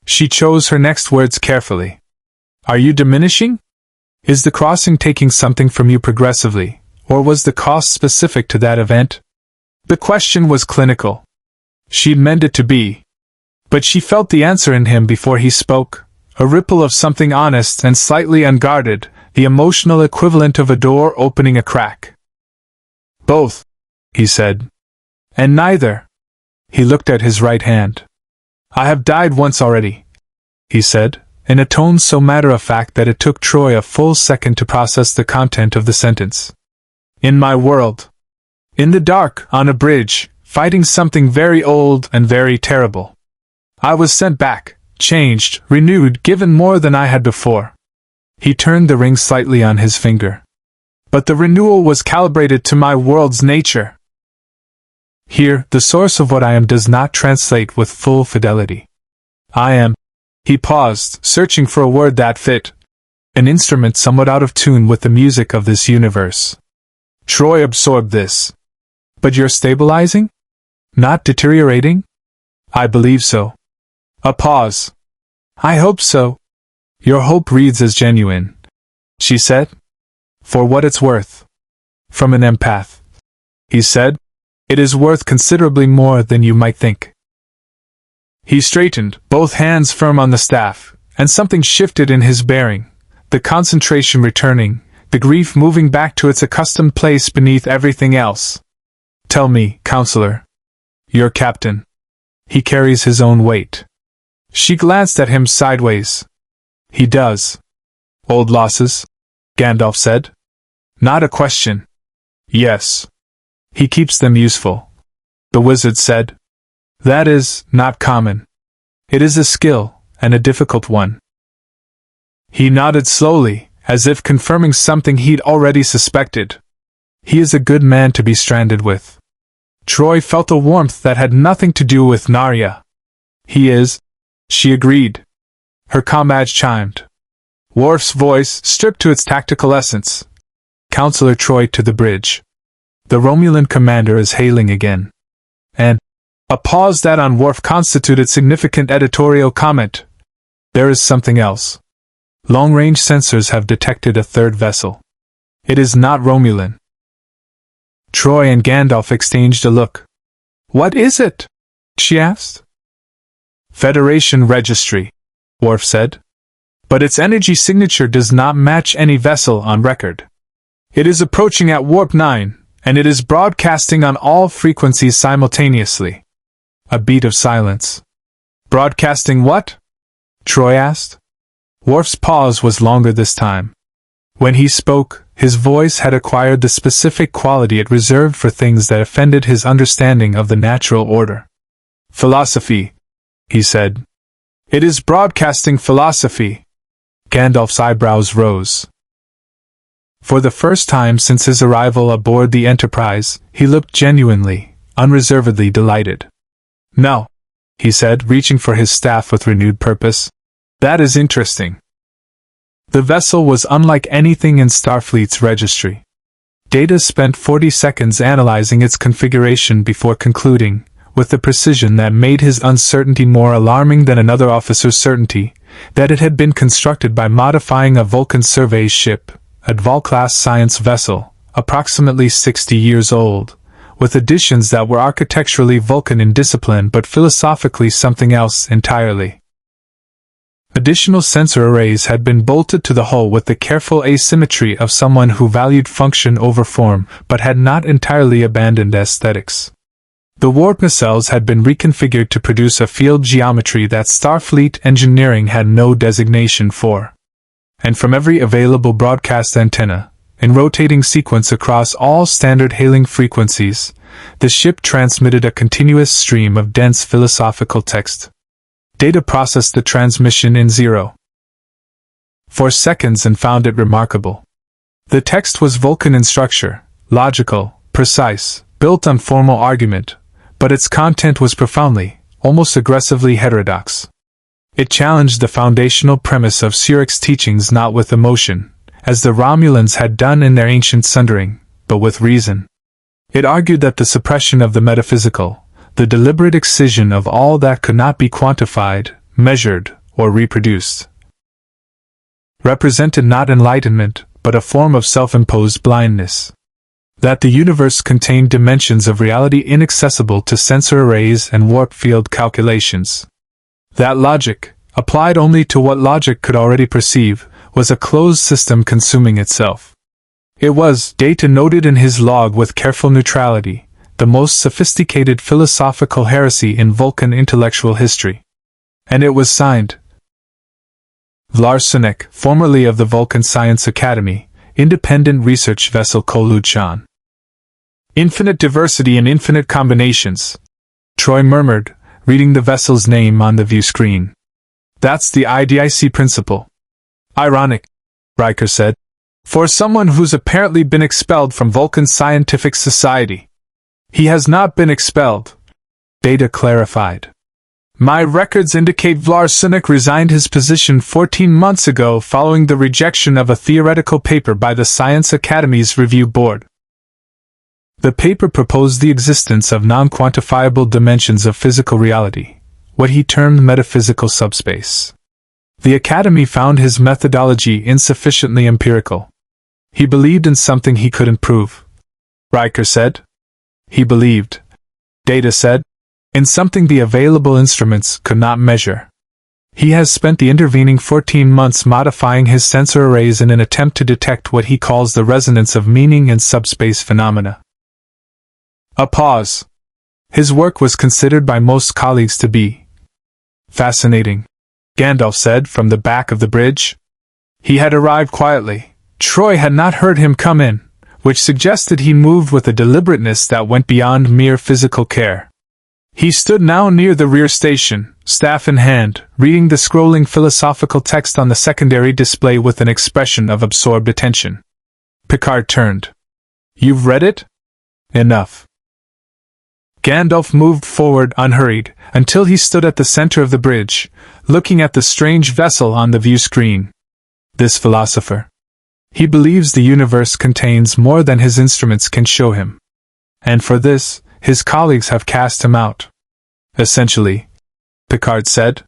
She chose her next words carefully. Are you diminishing? Is the crossing taking something from you progressively, or was the cost specific to that event? The question was clinical. She'd meant it to be. But she felt the answer in him before he spoke, a ripple of something honest and slightly unguarded, the emotional equivalent of a door opening a crack. Both, he said. And neither. He looked at his right hand. I have died once already, he said, in a tone so matter-of-fact that it took Troy a full second to process the content of the sentence. In my world. In the dark, on a bridge, fighting something very old and very terrible. I was sent back, changed, renewed, given more than I had before. He turned the ring slightly on his finger. But the renewal was calibrated to my world's nature. Here, the source of what I am does not translate with full fidelity. I am. He paused, searching for a word that fit. An instrument somewhat out of tune with the music of this universe. Troy absorbed this. But you're stabilizing? Not deteriorating? I believe so. A pause. I hope so. Your hope reads as genuine, she said. For what it's worth. From an empath. He said. It is worth considerably more than you might think. He straightened, both hands firm on the staff, and something shifted in his bearing, the concentration returning, the grief moving back to its accustomed place beneath everything else. Tell me, counselor. Your captain. He carries his own weight. She glanced at him sideways. He does. Old losses? Gandalf said. Not a question. Yes. He keeps them useful. The wizard said. That is not common. It is a skill, and a difficult one. He nodded slowly, as if confirming something he'd already suspected. He is a good man to be stranded with. Troy felt a warmth that had nothing to do with Narya. He is, she agreed. Her comm badge chimed. Worf's voice, stripped to its tactical essence. Counselor Troy to the bridge. The Romulan commander is hailing again. And a pause that on Worf constituted significant editorial comment. There is something else. Long-range sensors have detected a third vessel. It is not Romulan. Troy and Gandalf exchanged a look. What is it? She asked. Federation registry, Worf said. But its energy signature does not match any vessel on record. It is approaching at warp 9, and it is broadcasting on all frequencies simultaneously. A beat of silence. Broadcasting what? Troy asked. Worf's pause was longer this time. When he spoke, his voice had acquired the specific quality it reserved for things that offended his understanding of the natural order. Philosophy, he said. It is broadcasting philosophy. Gandalf's eyebrows rose. For the first time since his arrival aboard the Enterprise, he looked genuinely, unreservedly delighted. No, he said, reaching for his staff with renewed purpose. That is interesting. The vessel was unlike anything in Starfleet's registry. Data spent 40 seconds analyzing its configuration before concluding, with the precision that made his uncertainty more alarming than another officer's certainty, that it had been constructed by modifying a Vulcan survey ship, a Dval-class science vessel, approximately 60 years old, with additions that were architecturally Vulcan in discipline but philosophically something else entirely. Additional sensor arrays had been bolted to the hull with the careful asymmetry of someone who valued function over form but had not entirely abandoned aesthetics. The warp nacelles had been reconfigured to produce a field geometry that Starfleet engineering had no designation for. And from every available broadcast antenna, in rotating sequence across all standard hailing frequencies, the ship transmitted a continuous stream of dense philosophical text. Data processed the transmission in 0.4 seconds and found it remarkable. The text was Vulcan in structure, logical, precise, built on formal argument, but its content was profoundly, almost aggressively heterodox. It challenged the foundational premise of Surek's teachings not with emotion, as the Romulans had done in their ancient sundering, but with reason. It argued that the suppression of the metaphysical, the deliberate excision of all that could not be quantified, measured, or reproduced, represented not enlightenment, but a form of self-imposed blindness. That the universe contained dimensions of reality inaccessible to sensor arrays and warp field calculations. That logic, applied only to what logic could already perceive, was a closed system consuming itself. It was, Data noted in his log with careful neutrality, the most sophisticated philosophical heresy in Vulcan intellectual history. And it was signed Vlarsunek, formerly of the Vulcan Science Academy, Independent Research Vessel Koluchan. Infinite diversity and infinite combinations, Troy murmured, reading the vessel's name on the view screen. That's the IDIC principle. Ironic, Riker said. For someone who's apparently been expelled from Vulcan Scientific Society. He has not been expelled, Data clarified. My records indicate Vlarsunek resigned his position 14 months ago following the rejection of a theoretical paper by the Science Academy's review board. The paper proposed the existence of non-quantifiable dimensions of physical reality, what he termed metaphysical subspace. The Academy found his methodology insufficiently empirical. He believed in something he couldn't prove, Riker said. He believed, Data said, in something the available instruments could not measure. He has spent the intervening 14 months modifying his sensor arrays in an attempt to detect what he calls the resonance of meaning in subspace phenomena. A pause. His work was considered by most colleagues to be fascinating, Gandalf said from the back of the bridge. He had arrived quietly. Troy had not heard him come in, which suggested he moved with a deliberateness that went beyond mere physical care. He stood now near the rear station, staff in hand, reading the scrolling philosophical text on the secondary display with an expression of absorbed attention. Picard turned. You've read it? Enough. Gandalf moved forward unhurried, until he stood at the center of the bridge, looking at the strange vessel on the view screen. This philosopher. He believes the universe contains more than his instruments can show him. And for this, his colleagues have cast him out. Essentially, Picard said.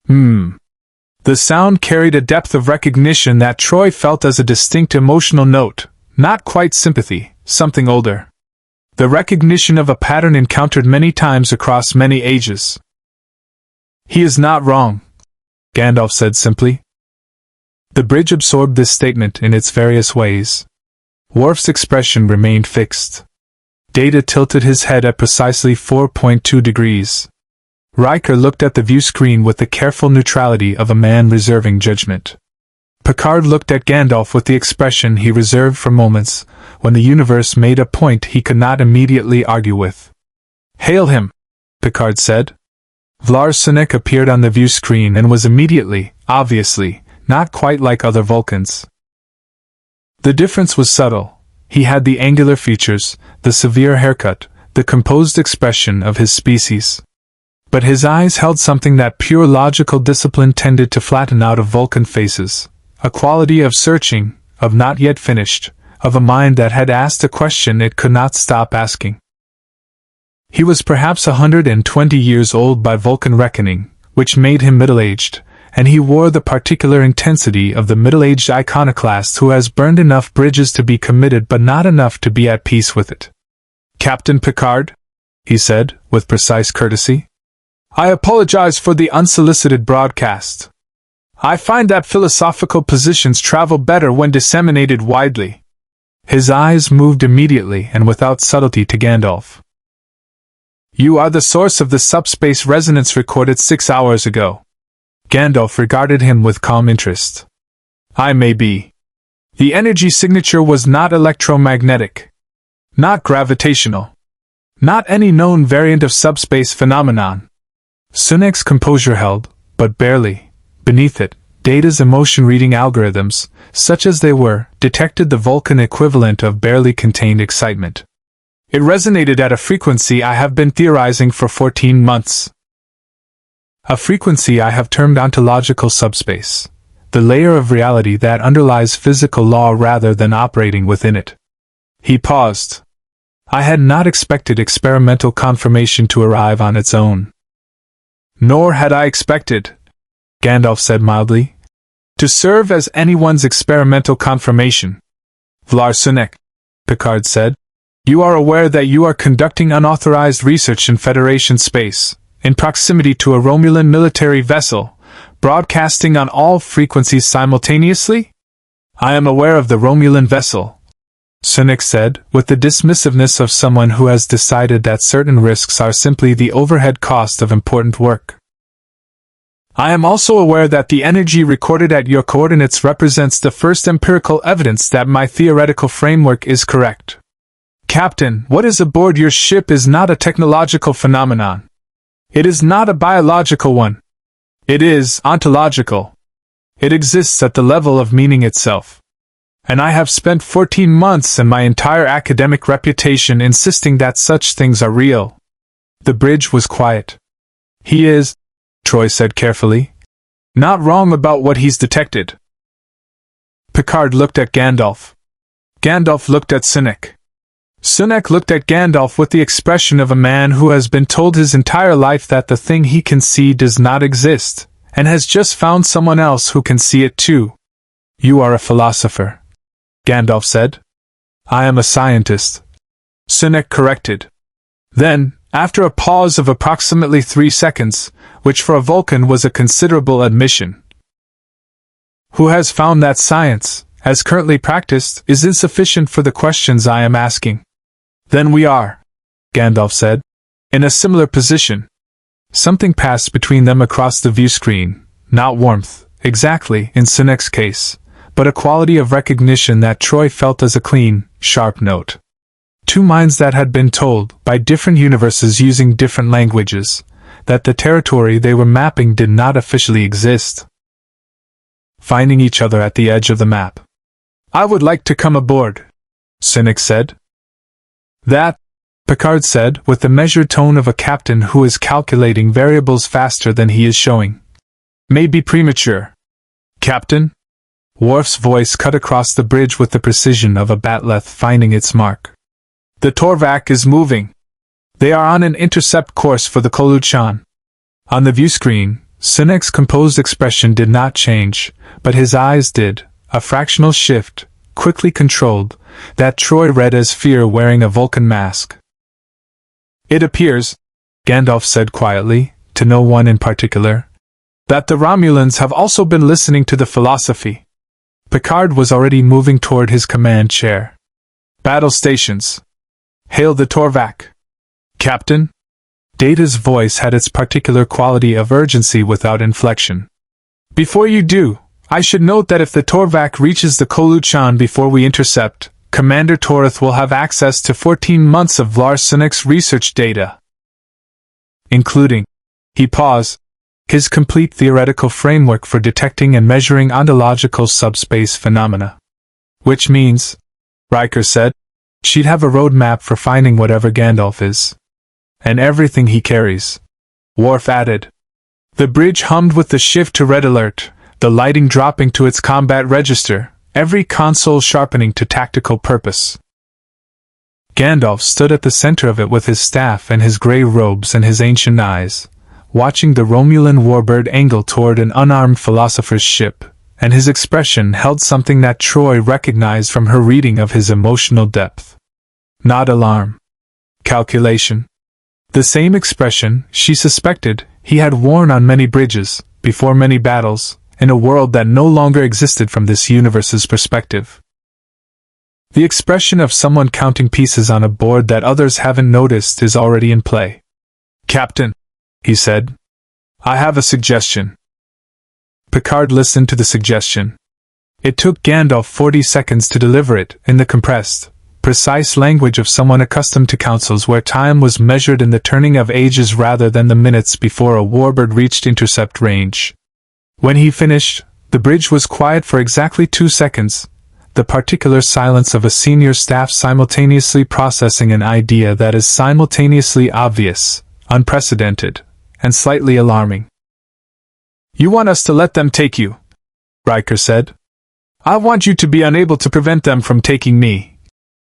The sound carried a depth of recognition that Troy felt as a distinct emotional note, not quite sympathy, something older. The recognition of a pattern encountered many times across many ages. He is not wrong, Gandalf said simply. The bridge absorbed this statement in its various ways. Worf's expression remained fixed. Data tilted his head at precisely 4.2 degrees. Riker looked at the view screen with the careful neutrality of a man reserving judgment. Picard looked at Gandalf with the expression he reserved for moments, when the universe made a point he could not immediately argue with. Hail him, Picard said. Vlarsunek appeared on the view screen and was immediately, obviously, not quite like other Vulcans. The difference was subtle. He had the angular features, the severe haircut, the composed expression of his species. But his eyes held something that pure logical discipline tended to flatten out of Vulcan faces, a quality of searching, of not yet finished, of a mind that had asked a question it could not stop asking. He was perhaps 120 years old by Vulcan reckoning, which made him middle-aged, and he wore the particular intensity of the middle-aged iconoclast who has burned enough bridges to be committed but not enough to be at peace with it. Captain Picard, he said, with precise courtesy. I apologize for the unsolicited broadcast. I find that philosophical positions travel better when disseminated widely. His eyes moved immediately and without subtlety to Gandalf. You are the source of the subspace resonance recorded 6 hours ago. Gandalf regarded him with calm interest. I may be. The energy signature was not electromagnetic. Not gravitational. Not any known variant of subspace phenomenon. Sunek's composure held, but barely. Beneath it, Data's emotion-reading algorithms, such as they were, detected the Vulcan equivalent of barely contained excitement. It resonated at a frequency I have been theorizing for 14 months. A frequency I have termed ontological subspace, the layer of reality that underlies physical law rather than operating within it. He paused. I had not expected experimental confirmation to arrive on its own. Nor had I expected, Gandalf said mildly, to serve as anyone's experimental confirmation. Vlarsunic, Picard said, you are aware that you are conducting unauthorized research in Federation space, in proximity to a Romulan military vessel, broadcasting on all frequencies simultaneously? I am aware of the Romulan vessel, Sunic said, with the dismissiveness of someone who has decided that certain risks are simply the overhead cost of important work. I am also aware that the energy recorded at your coordinates represents the first empirical evidence that my theoretical framework is correct. Captain, what is aboard your ship is not a technological phenomenon. It is not a biological one. It is ontological. It exists at the level of meaning itself. And I have spent 14 months and my entire academic reputation insisting that such things are real. The bridge was quiet. He is, Troy said carefully, not wrong about what he's detected. Picard looked at Gandalf. Gandalf looked at Sunic. Sunic looked at Gandalf with the expression of a man who has been told his entire life that the thing he can see does not exist, and has just found someone else who can see it too. You are a philosopher, Gandalf said. I am a scientist, Sunic corrected. Then, after a pause of approximately 3 seconds, which for a Vulcan was a considerable admission, who has found that science, as currently practiced, is insufficient for the questions I am asking? Then we are, Gandalf said, in a similar position. Something passed between them across the view screen, not warmth, exactly, in Sunic's case, but a quality of recognition that Troy felt as a clean, sharp note. Two minds that had been told, by different universes using different languages, that the territory they were mapping did not officially exist. Finding each other at the edge of the map. I would like to come aboard, Sunic said. That, Picard said, with the measured tone of a captain who is calculating variables faster than he is showing, may be premature. Captain? Worf's voice cut across the bridge with the precision of a bat'leth finding its mark. The Torvak is moving. They are on an intercept course for the Koluchan. On the view screen, Sunic's composed expression did not change, but his eyes did, a fractional shift, quickly controlled, that Troy read as fear wearing a Vulcan mask. It appears, Gandalf said quietly, to no one in particular, that the Romulans have also been listening to the philosophy. Picard was already moving toward his command chair. Battle stations. Hail the Torvak. Captain? Data's voice had its particular quality of urgency without inflection. Before you do, I should note that if the Torvak reaches the Koluchan before we intercept, Commander Torith will have access to 14 months of Vlarsunic research data, including, he paused, his complete theoretical framework for detecting and measuring ontological subspace phenomena. Which means, Riker said, she'd have a roadmap for finding whatever Gandalf is. And everything he carries. Worf added. The bridge hummed with the shift to red alert, the lighting dropping to its combat register, every console sharpening to tactical purpose. Gandalf stood at the center of it with his staff and his gray robes and his ancient eyes, watching the Romulan warbird angle toward an unarmed philosopher's ship, and his expression held something that Troy recognized from her reading of his emotional depth. Not alarm. Calculation. The same expression, she suspected, he had worn on many bridges, before many battles, in a world that no longer existed from this universe's perspective. The expression of someone counting pieces on a board that others haven't noticed is already in play. Captain, he said, I have a suggestion. Picard listened to the suggestion. It took Gandalf 40 seconds to deliver it, in the compressed, precise language of someone accustomed to councils where time was measured in the turning of ages rather than the minutes before a warbird reached intercept range. When he finished, the bridge was quiet for exactly 2 seconds, the particular silence of a senior staff simultaneously processing an idea that is simultaneously obvious, unprecedented, and slightly alarming. You want us to let them take you, Riker said. I want you to be unable to prevent them from taking me,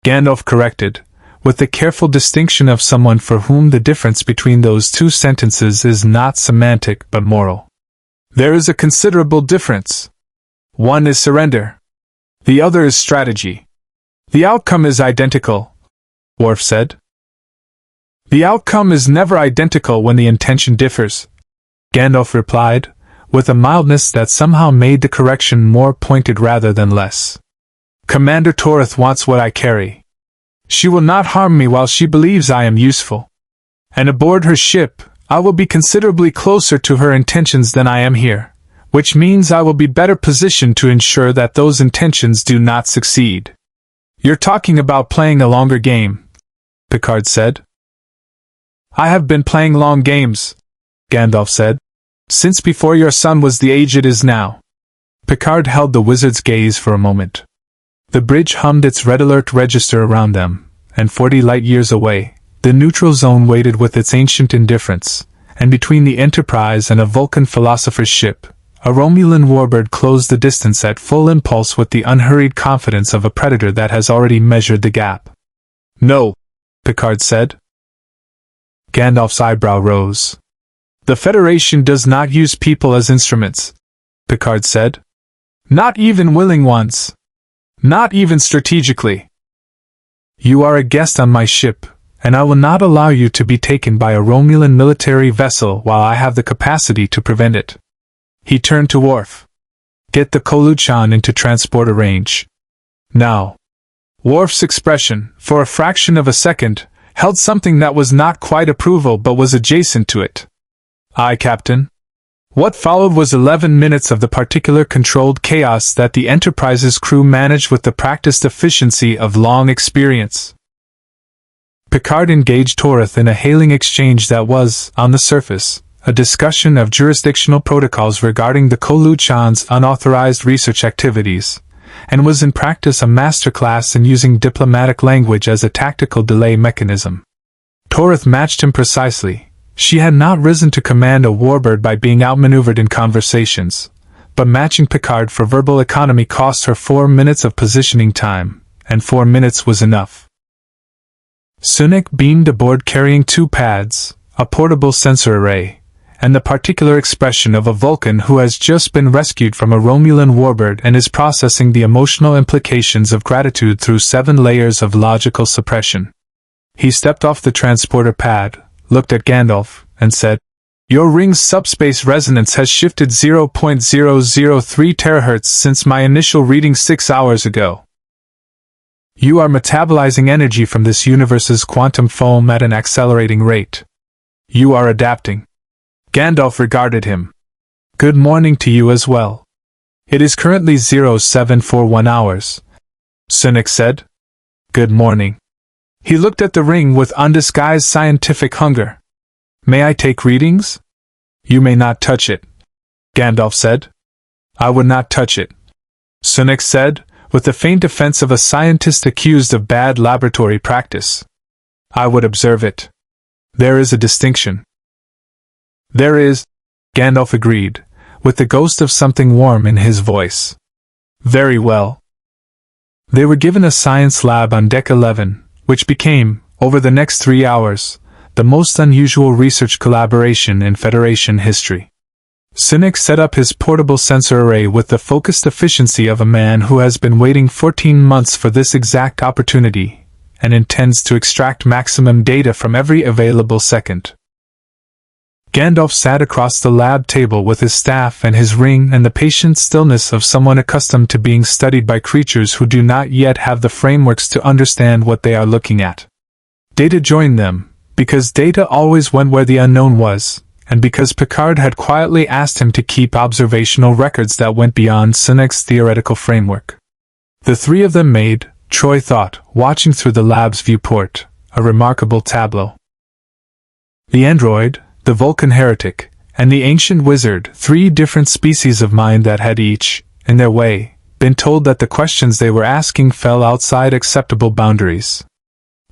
Gandalf corrected, with the careful distinction of someone for whom the difference between those two sentences is not semantic but moral. There is a considerable difference. One is surrender. The other is strategy. The outcome is identical, Worf said. The outcome is never identical when the intention differs, Gandalf replied, with a mildness that somehow made the correction more pointed rather than less. Commander Torith wants what I carry. She will not harm me while she believes I am useful. And aboard her ship, I will be considerably closer to her intentions than I am here, which means I will be better positioned to ensure that those intentions do not succeed. You're talking about playing a longer game, Picard said. I have been playing long games, Gandalf said, since before your son was the age it is now. Picard held the wizard's gaze for a moment. The bridge hummed its red alert register around them, and 40 light-years away, the neutral zone waited with its ancient indifference, and between the Enterprise and a Vulcan philosopher's ship, a Romulan warbird closed the distance at full impulse with the unhurried confidence of a predator that has already measured the gap. No, Picard said. Gandalf's eyebrow rose. The Federation does not use people as instruments, Picard said. Not even willing ones. Not even strategically. You are a guest on my ship, and I will not allow you to be taken by a Romulan military vessel while I have the capacity to prevent it. He turned to Worf. Get the Koluchan into transporter range. Now. Worf's expression, for a fraction of a second, held something that was not quite approval but was adjacent to it. Aye, Captain. What followed was 11 minutes of the particular controlled chaos that the Enterprise's crew managed with the practiced efficiency of long experience. Picard engaged Torith in a hailing exchange that was, on the surface, a discussion of jurisdictional protocols regarding the Koluchan's unauthorized research activities, and was in practice a masterclass in using diplomatic language as a tactical delay mechanism. Torith matched him precisely. She had not risen to command a warbird by being outmaneuvered in conversations, but matching Picard for verbal economy cost her 4 minutes of positioning time, and 4 minutes was enough. Sunak beamed aboard carrying 2 pads, a portable sensor array, and the particular expression of a Vulcan who has just been rescued from a Romulan warbird and is processing the emotional implications of gratitude through 7 layers of logical suppression. He stepped off the transporter pad, looked at Gandalf, and said, Your ring's subspace resonance has shifted 0.003 terahertz since my initial reading 6 hours ago. You are metabolizing energy from this universe's quantum foam at an accelerating rate. You are adapting. Gandalf regarded him. Good morning to you as well. It is currently 0741 hours. Sunak said. Good morning. He looked at the ring with undisguised scientific hunger. May I take readings? You may not touch it, Gandalf said. I would not touch it, Sunak said, with the faint defense of a scientist accused of bad laboratory practice. I would observe it. There is a distinction. There is, Gandalf agreed, with the ghost of something warm in his voice. Very well. They were given a science lab on Deck 11, which became, over the next 3 hours, the most unusual research collaboration in Federation history. Sunak set up his portable sensor array with the focused efficiency of a man who has been waiting 14 months for this exact opportunity, and intends to extract maximum data from every available second. Gandalf sat across the lab table with his staff and his ring and the patient stillness of someone accustomed to being studied by creatures who do not yet have the frameworks to understand what they are looking at. Data joined them, because data always went where the unknown was, and because Picard had quietly asked him to keep observational records that went beyond Sunak's theoretical framework. The 3 of them made, Troy thought, watching through the lab's viewport, a remarkable tableau. The android, the Vulcan heretic, and the ancient wizard, 3 different species of mind that had each, in their way, been told that the questions they were asking fell outside acceptable boundaries.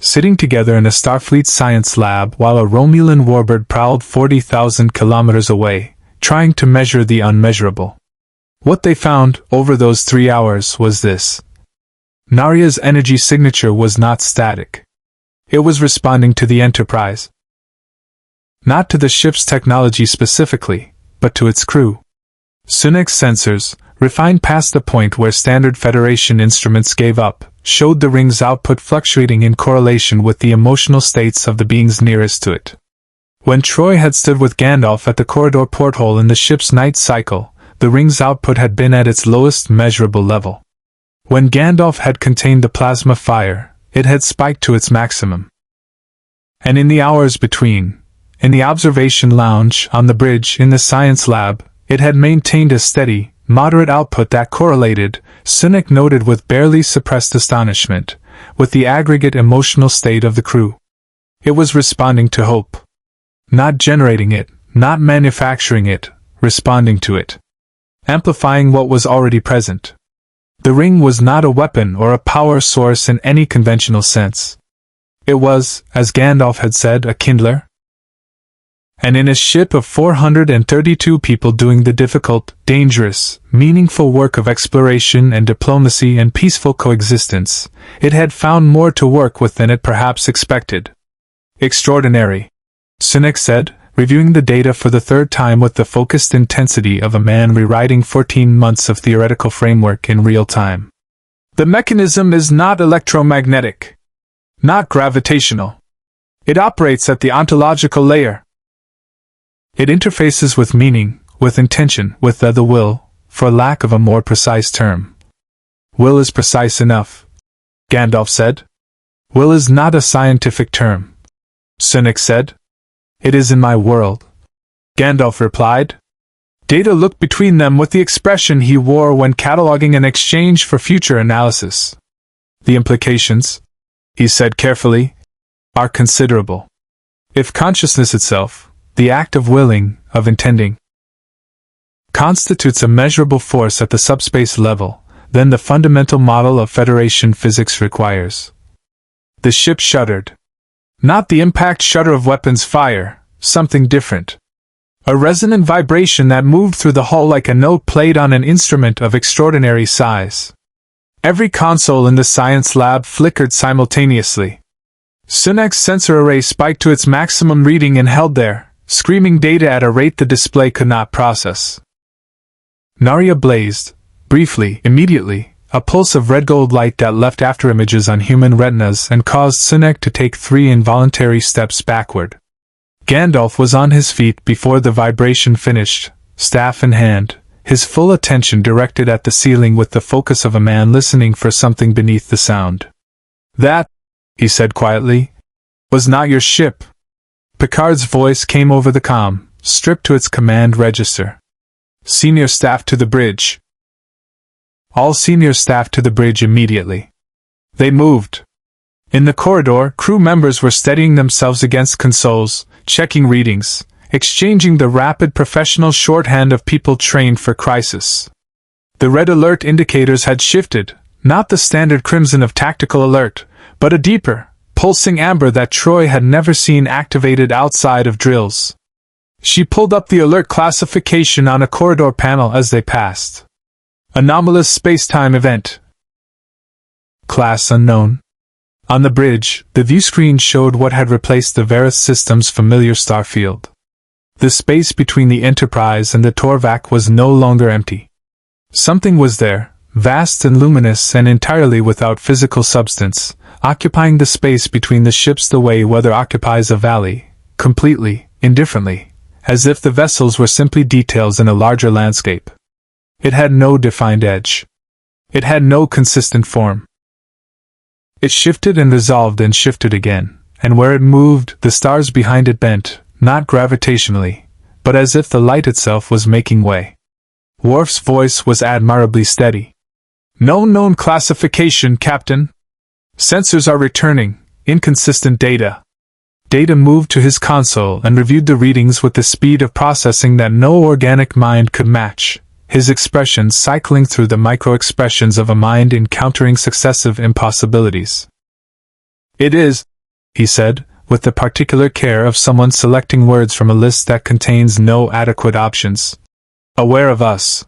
Sitting together in a Starfleet science lab while a Romulan warbird prowled 40,000 kilometers away, trying to measure the unmeasurable. What they found, over those 3 hours, was this. Narya's energy signature was not static. It was responding to the Enterprise. Not to the ship's technology specifically, but to its crew. Sunek's sensors, refined past the point where standard Federation instruments gave up, showed the ring's output fluctuating in correlation with the emotional states of the beings nearest to it. When Troy had stood with Gandalf at the corridor porthole in the ship's night cycle, the ring's output had been at its lowest measurable level. When Gandalf had contained the plasma fire, it had spiked to its maximum. And in the hours between, in the observation lounge, on the bridge, in the science lab, it had maintained a steady, moderate output that correlated, Sunek noted with barely suppressed astonishment, with the aggregate emotional state of the crew. It was responding to hope. Not generating it, not manufacturing it, responding to it. Amplifying what was already present. The ring was not a weapon or a power source in any conventional sense. It was, as Gandalf had said, a kindler. And in a ship of 432 people doing the difficult, dangerous, meaningful work of exploration and diplomacy and peaceful coexistence, it had found more to work with than it perhaps expected. Extraordinary, Sunek said, reviewing the data for the third time with the focused intensity of a man rewriting 14 months of theoretical framework in real time. The mechanism is not electromagnetic, not gravitational. It operates at the ontological layer. It interfaces with meaning, with intention, with the will, for lack of a more precise term. Will is precise enough, Gandalf said. Will is not a scientific term, Sunek said. It is in my world, Gandalf replied. Data looked between them with the expression he wore when cataloging an exchange for future analysis. The implications, he said carefully, are considerable. If consciousness itself, the act of willing, of intending, constitutes a measurable force at the subspace level, then the fundamental model of Federation physics requires. The ship shuddered. Not the impact shudder of weapons fire, something different. A resonant vibration that moved through the hull like a note played on an instrument of extraordinary size. Every console in the science lab flickered simultaneously. Sunek's sensor array spiked to its maximum reading and held there, screaming data at a rate the display could not process. Narya blazed, briefly, immediately, a pulse of red-gold light that left afterimages on human retinas and caused Sunek to take 3 involuntary steps backward. Gandalf was on his feet before the vibration finished, staff in hand, his full attention directed at the ceiling with the focus of a man listening for something beneath the sound. That, he said quietly, was not your ship. Picard's voice came over the comm, stripped to its command register. Senior staff to the bridge. All senior staff to the bridge immediately. They moved. In the corridor, crew members were steadying themselves against consoles, checking readings, exchanging the rapid professional shorthand of people trained for crisis. The red alert indicators had shifted, not the standard crimson of tactical alert, but a deeper, pulsing amber that Troy had never seen activated outside of drills. She pulled up the alert classification on a corridor panel as they passed. Anomalous space-time event. Class unknown. On the bridge, the viewscreen showed what had replaced the Varith system's familiar star field. The space between the Enterprise and the Torvac was no longer empty. Something was there, vast and luminous and entirely without physical substance, occupying the space between the ships the way weather occupies a valley, completely, indifferently, as if the vessels were simply details in a larger landscape. It had no defined edge. It had no consistent form. It shifted and resolved and shifted again, and where it moved, the stars behind it bent, not gravitationally, but as if the light itself was making way. Worf's voice was admirably steady. No known classification, Captain. Sensors are returning inconsistent data. Data moved to his console and reviewed the readings with the speed of processing that no organic mind could match, his expressions cycling through the micro-expressions of a mind encountering successive impossibilities. It is, he said, with the particular care of someone selecting words from a list that contains no adequate options. Aware of us.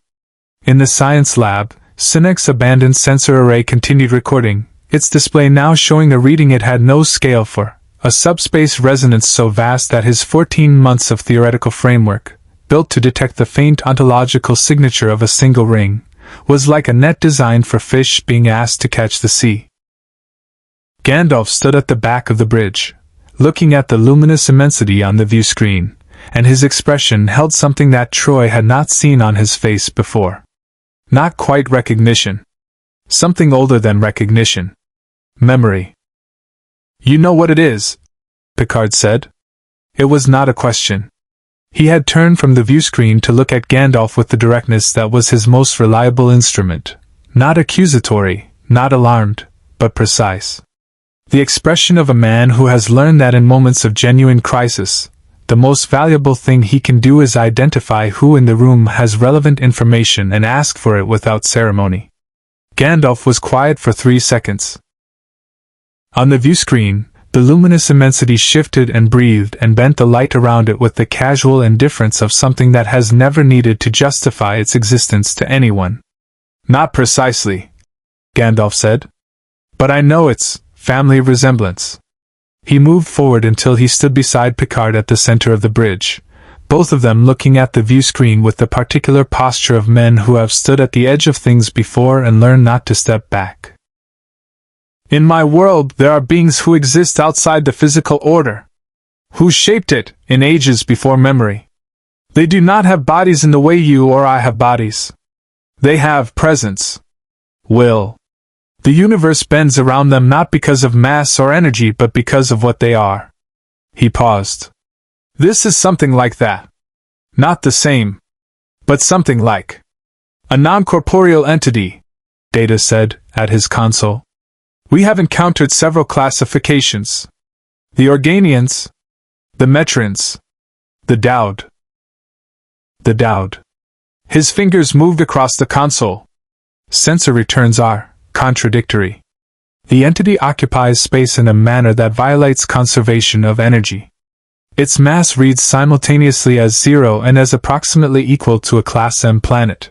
In the science lab, Sunek's abandoned sensor array continued recording, its display now showing a reading it had no scale for, a subspace resonance so vast that his 14 months of theoretical framework, built to detect the faint ontological signature of a single ring, was like a net designed for fish being asked to catch the sea. Gandalf stood at the back of the bridge, looking at the luminous immensity on the view screen, and his expression held something that Troy had not seen on his face before. Not quite recognition. Something older than recognition. Memory. "You know what it is," Picard said. It was not a question. He had turned from the view screen to look at Gandalf with the directness that was his most reliable instrument. Not accusatory, not alarmed, but precise. The expression of a man who has learned that in moments of genuine crisis, the most valuable thing he can do is identify who in the room has relevant information and ask for it without ceremony. Gandalf was quiet for 3 seconds. On the view screen, the luminous immensity shifted and breathed and bent the light around it with the casual indifference of something that has never needed to justify its existence to anyone. "Not precisely," Gandalf said. "But I know it's family resemblance." He moved forward until he stood beside Picard at the center of the bridge, both of them looking at the view screen with the particular posture of men who have stood at the edge of things before and learned not to step back. "In my world, there are beings who exist outside the physical order, who shaped it in ages before memory. They do not have bodies in the way you or I have bodies. They have presence, will. The universe bends around them not because of mass or energy but because of what they are." He paused. "This is something like that. Not the same, but something like. A non-corporeal entity," Data said, at his console. "We have encountered several classifications. The Organians, the Metrans, the Dowd." The Dowd. His fingers moved across the console. Sensor returns are contradictory. The entity occupies space in a manner that violates conservation of energy. Its mass reads simultaneously as 0 and as approximately equal to a Class M planet.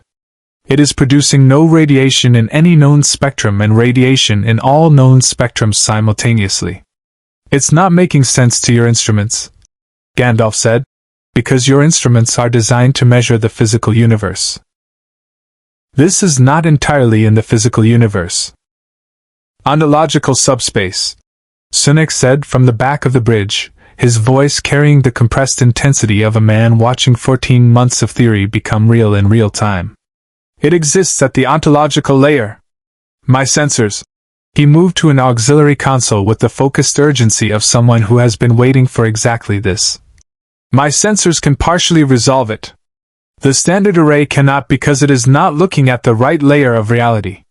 It is producing no radiation in any known spectrum and radiation in all known spectrums simultaneously. "It's not making sense to your instruments," Gandalf said, "because your instruments are designed to measure the physical universe. This is not entirely in the physical universe." "Ontological subspace," Sunak said from the back of the bridge, his voice carrying the compressed intensity of a man watching 14 months of theory become real in real time. "It exists at the ontological layer. My sensors." He moved to an auxiliary console with the focused urgency of someone who has been waiting for exactly this. "My sensors can partially resolve it. The standard array cannot because it is not looking at the right layer of reality."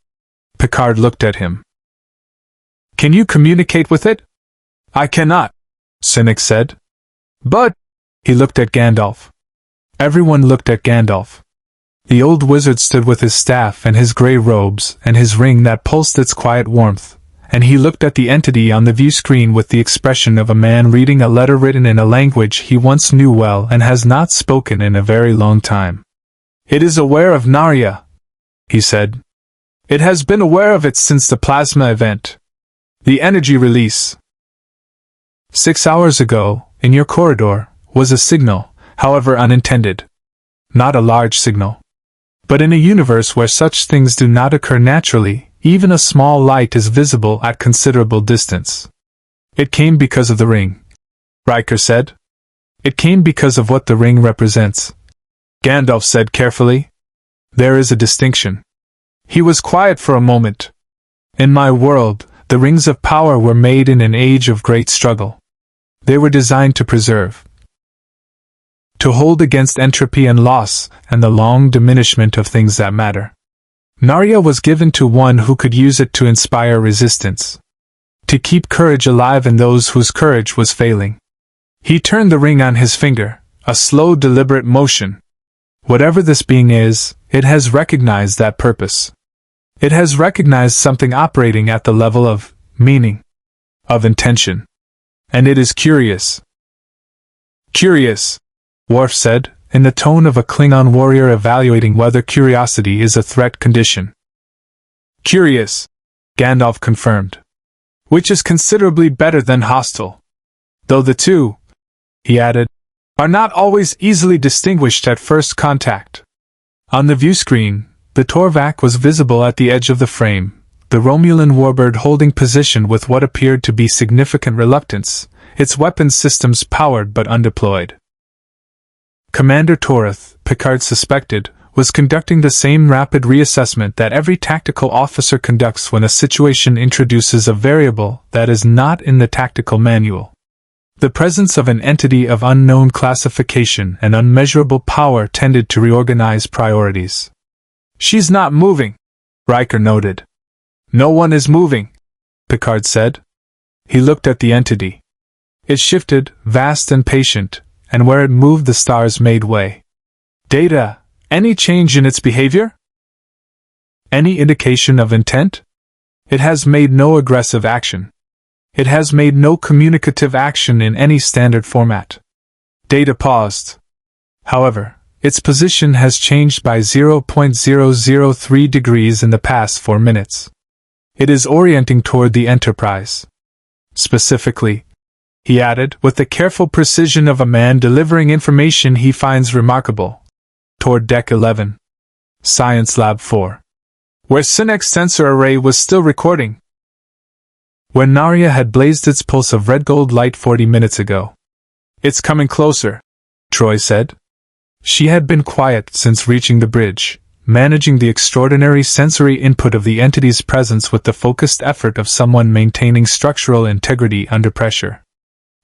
Picard looked at him. "Can you communicate with it?" "I cannot," Cynic said. "But—" He looked at Gandalf. Everyone looked at Gandalf. The old wizard stood with his staff and his grey robes and his ring that pulsed its quiet warmth, and he looked at the entity on the view screen with the expression of a man reading a letter written in a language he once knew well and has not spoken in a very long time. "It is aware of Narya," he said. "It has been aware of it since the plasma event. The energy release. 6 hours ago, in your corridor, was a signal, however unintended. Not a large signal. But in a universe where such things do not occur naturally, even a small light is visible at considerable distance. It came because of the ring," Riker said. "It came because of what the ring represents," Gandalf said carefully. "There is a distinction." He was quiet for a moment. "In my world, the rings of power were made in an age of great struggle. They were designed to preserve, to hold against entropy and loss, and the long diminishment of things that matter. Narya was given to one who could use it to inspire resistance, to keep courage alive in those whose courage was failing." He turned the ring on his finger, a slow, deliberate motion. "Whatever this being is, it has recognized that purpose. It has recognized something operating at the level of meaning, of intention. And it is curious." "Curious," Worf said, in the tone of a Klingon warrior evaluating whether curiosity is a threat condition. "Curious," Gandalf confirmed. "Which is considerably better than hostile." Though the two, he added, are not always easily distinguished at first contact. On the view screen, the Torvac was visible at the edge of the frame, the Romulan warbird holding position with what appeared to be significant reluctance, its weapons systems powered but undeployed. Commander Torith, Picard suspected, was conducting the same rapid reassessment that every tactical officer conducts when a situation introduces a variable that is not in the tactical manual. The presence of an entity of unknown classification and unmeasurable power tended to reorganize priorities. "She's not moving," Riker noted. "No one is moving," Picard said. He looked at the entity. It shifted, vast and patient, and where it moved the stars made way. "Data, any change in its behavior? Any indication of intent? It has made no aggressive action. It has made no communicative action in any standard format." Data paused. However, its position has changed by 0.003 degrees in the past 4 minutes. It is orienting toward the Enterprise. Specifically, he added, with the careful precision of a man delivering information he finds remarkable, toward Deck 11. Science Lab 4. Where Synec's sensor array was still recording. When Narya had blazed its pulse of red-gold light 40 minutes ago. "It's coming closer," Troy said. She had been quiet since reaching the bridge, managing the extraordinary sensory input of the entity's presence with the focused effort of someone maintaining structural integrity under pressure.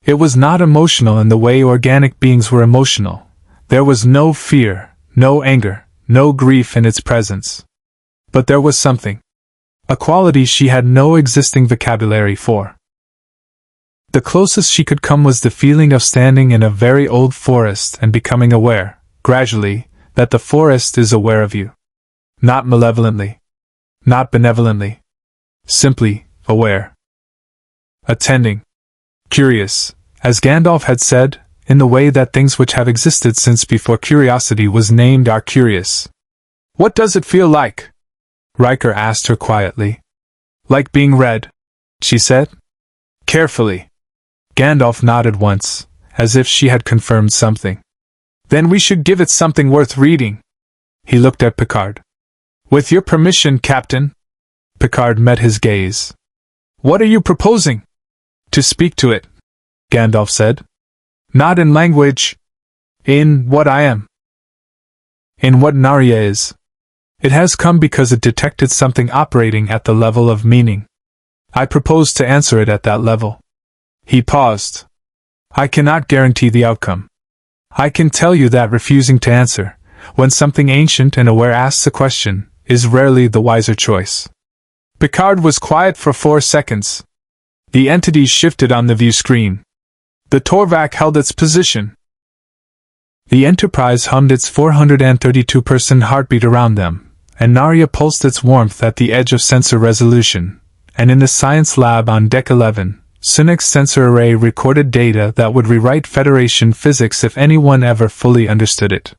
It was not emotional in the way organic beings were emotional. There was no fear, no anger, no grief in its presence. But there was something. A quality she had no existing vocabulary for. The closest she could come was the feeling of standing in a very old forest and becoming aware, gradually, that the forest is aware of you. Not malevolently. Not benevolently. Simply, aware. Attending. Curious, as Gandalf had said, in the way that things which have existed since before curiosity was named are curious. "What does it feel like?" Riker asked her quietly. "Like being read," she said. Carefully. Gandalf nodded once, as if she had confirmed something. "Then we should give it something worth reading." He looked at Picard. "With your permission, Captain." Picard met his gaze. "What are you proposing?" "To speak to it," Gandalf said. "Not in language. In what I am. In what Narya is. It has come because it detected something operating at the level of meaning. I propose to answer it at that level." He paused. "I cannot guarantee the outcome. I can tell you that refusing to answer, when something ancient and aware asks a question, is rarely the wiser choice." Picard was quiet for 4 seconds. The entity shifted on the view screen. The Torvac held its position. The Enterprise hummed its 432-person heartbeat around them, and Narya pulsed its warmth at the edge of sensor resolution, and in the science lab on Deck 11, Synec's sensor array recorded data that would rewrite Federation physics if anyone ever fully understood it.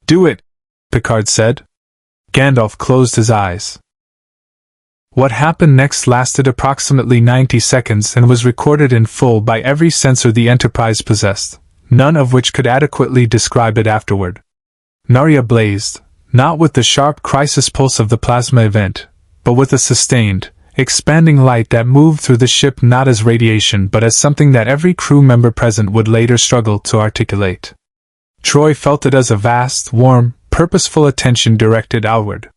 "Do it," Picard said. Gandalf closed his eyes. What happened next lasted approximately 90 seconds and was recorded in full by every sensor the Enterprise possessed, none of which could adequately describe it afterward. Narya blazed, not with the sharp crisis pulse of the plasma event, but with a sustained, expanding light that moved through the ship not as radiation but as something that every crew member present would later struggle to articulate. Troy felt it as a vast, warm, purposeful attention directed outward.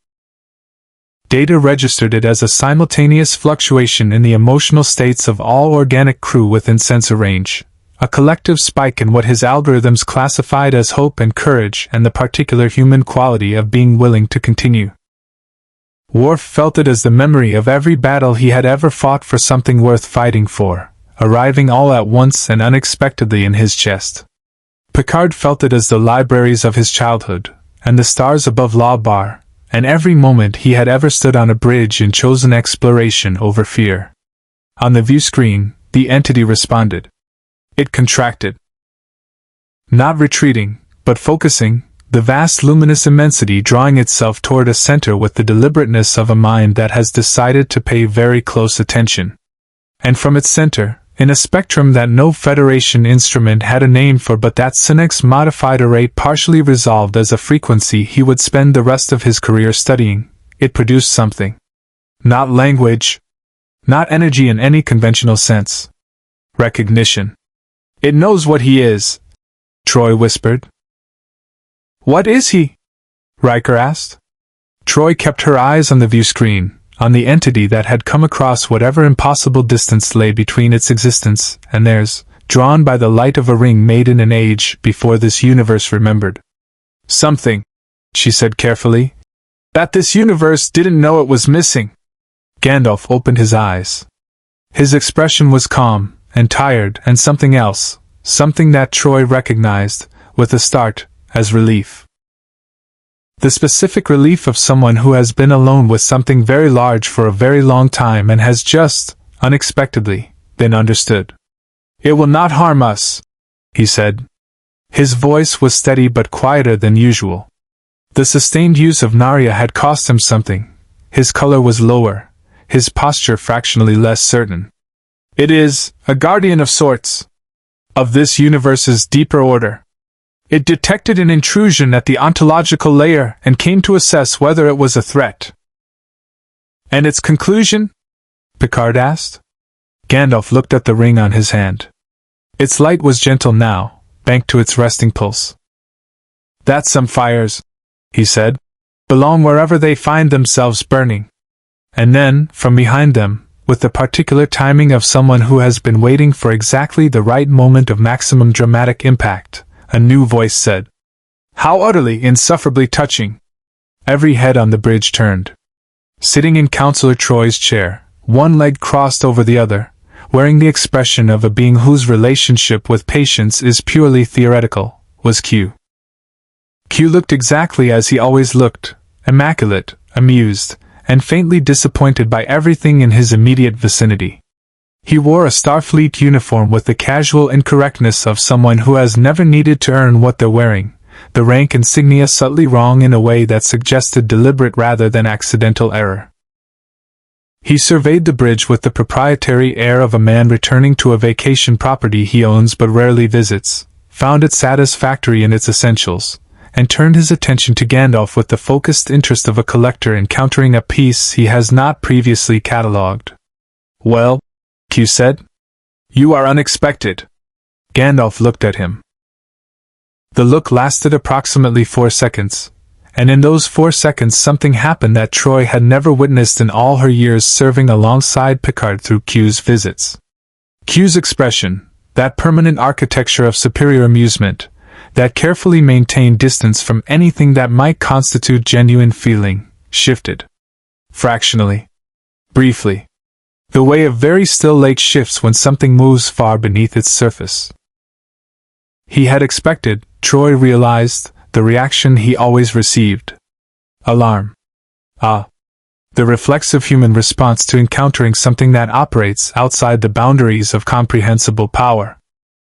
Data registered it as a simultaneous fluctuation in the emotional states of all organic crew within sensor range, a collective spike in what his algorithms classified as hope and courage and the particular human quality of being willing to continue. Worf felt it as the memory of every battle he had ever fought for something worth fighting for, arriving all at once and unexpectedly in his chest. Picard felt it as the libraries of his childhood, and the stars above La Bar, and every moment he had ever stood on a bridge in chosen exploration over fear. On the view screen, the entity responded. It contracted. Not retreating, but focusing, the vast luminous immensity drawing itself toward a center with the deliberateness of a mind that has decided to pay very close attention. And from its center, in a spectrum that no Federation instrument had a name for, but that Synec's modified array partially resolved as a frequency he would spend the rest of his career studying. It produced something. Not language. Not energy in any conventional sense. Recognition. It knows what he is, Troy whispered. What is he? Riker asked. Troy kept her eyes on the view screen, on the entity that had come across whatever impossible distance lay between its existence and theirs, drawn by the light of a ring made in an age before this universe remembered. Something, she said carefully, that this universe didn't know it was missing. Gandalf opened his eyes. His expression was calm and tired, and something else, something that Troy recognized, with a start, as relief. The specific relief of someone who has been alone with something very large for a very long time and has just, unexpectedly, been understood. It will not harm us, he said. His voice was steady but quieter than usual. The sustained use of Narya had cost him something. His color was lower, his posture fractionally less certain. It is a guardian of sorts, of this universe's deeper order. It detected an intrusion at the ontological layer and came to assess whether it was a threat. And its conclusion? Picard asked. Gandalf looked at the ring on his hand. Its light was gentle now, banked to its resting pulse. That some fires, he said, belong wherever they find themselves burning. And then, from behind them, with the particular timing of someone who has been waiting for exactly the right moment of maximum dramatic impact, a new voice said, "How utterly, insufferably touching!" Every head on the bridge turned. Sitting in Counselor Troy's chair, one leg crossed over the other, wearing the expression of a being whose relationship with patience is purely theoretical, was Q. Q looked exactly as he always looked, immaculate, amused, and faintly disappointed by everything in his immediate vicinity. He wore a Starfleet uniform with the casual incorrectness of someone who has never needed to earn what they're wearing, the rank insignia subtly wrong in a way that suggested deliberate rather than accidental error. He surveyed the bridge with the proprietary air of a man returning to a vacation property he owns but rarely visits, found it satisfactory in its essentials, and turned his attention to Gandalf with the focused interest of a collector encountering a piece he has not previously catalogued. "Well," Q said, "you are unexpected." Gandalf looked at him. The look lasted approximately 4 seconds, and in those 4 seconds something happened that Troy had never witnessed in all her years serving alongside Picard through Q's visits. Q's expression, that permanent architecture of superior amusement, that carefully maintained distance from anything that might constitute genuine feeling, shifted. Fractionally. Briefly. The way a very still lake shifts when something moves far beneath its surface. He had expected, Troy realized, the reaction he always received. Alarm. Ah. The reflexive human response to encountering something that operates outside the boundaries of comprehensible power.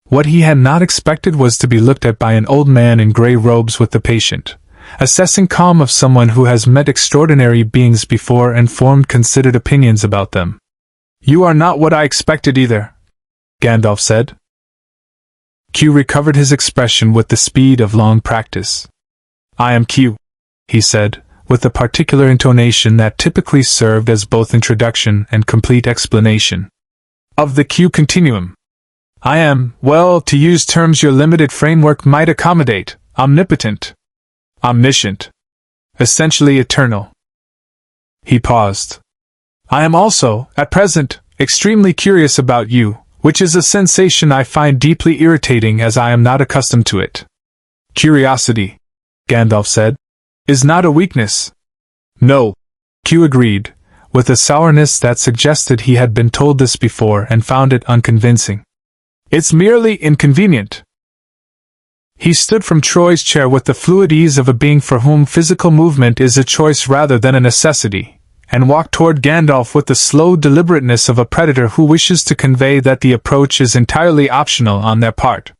What he had not expected was to be looked at by an old man in gray robes with the patient, assessing calm of someone who has met extraordinary beings before and formed considered opinions about them. "You are not what I expected either," Gandalf said. Q recovered his expression with the speed of long practice. "I am Q," he said, with a particular intonation that typically served as both introduction and complete explanation. "Of the Q continuum. I am, well, to use terms your limited framework might accommodate, omnipotent. Omniscient. Essentially eternal." He paused. "I am also, at present, extremely curious about you, which is a sensation I find deeply irritating as I am not accustomed to it." "Curiosity," Gandalf said, "is not a weakness." "No," Q agreed, with a sourness that suggested he had been told this before and found it unconvincing. "It's merely inconvenient." He stood from Troy's chair with the fluid ease of a being for whom physical movement is a choice rather than a necessity, and walked toward Gandalf with the slow deliberateness of a predator who wishes to convey that the approach is entirely optional on their part.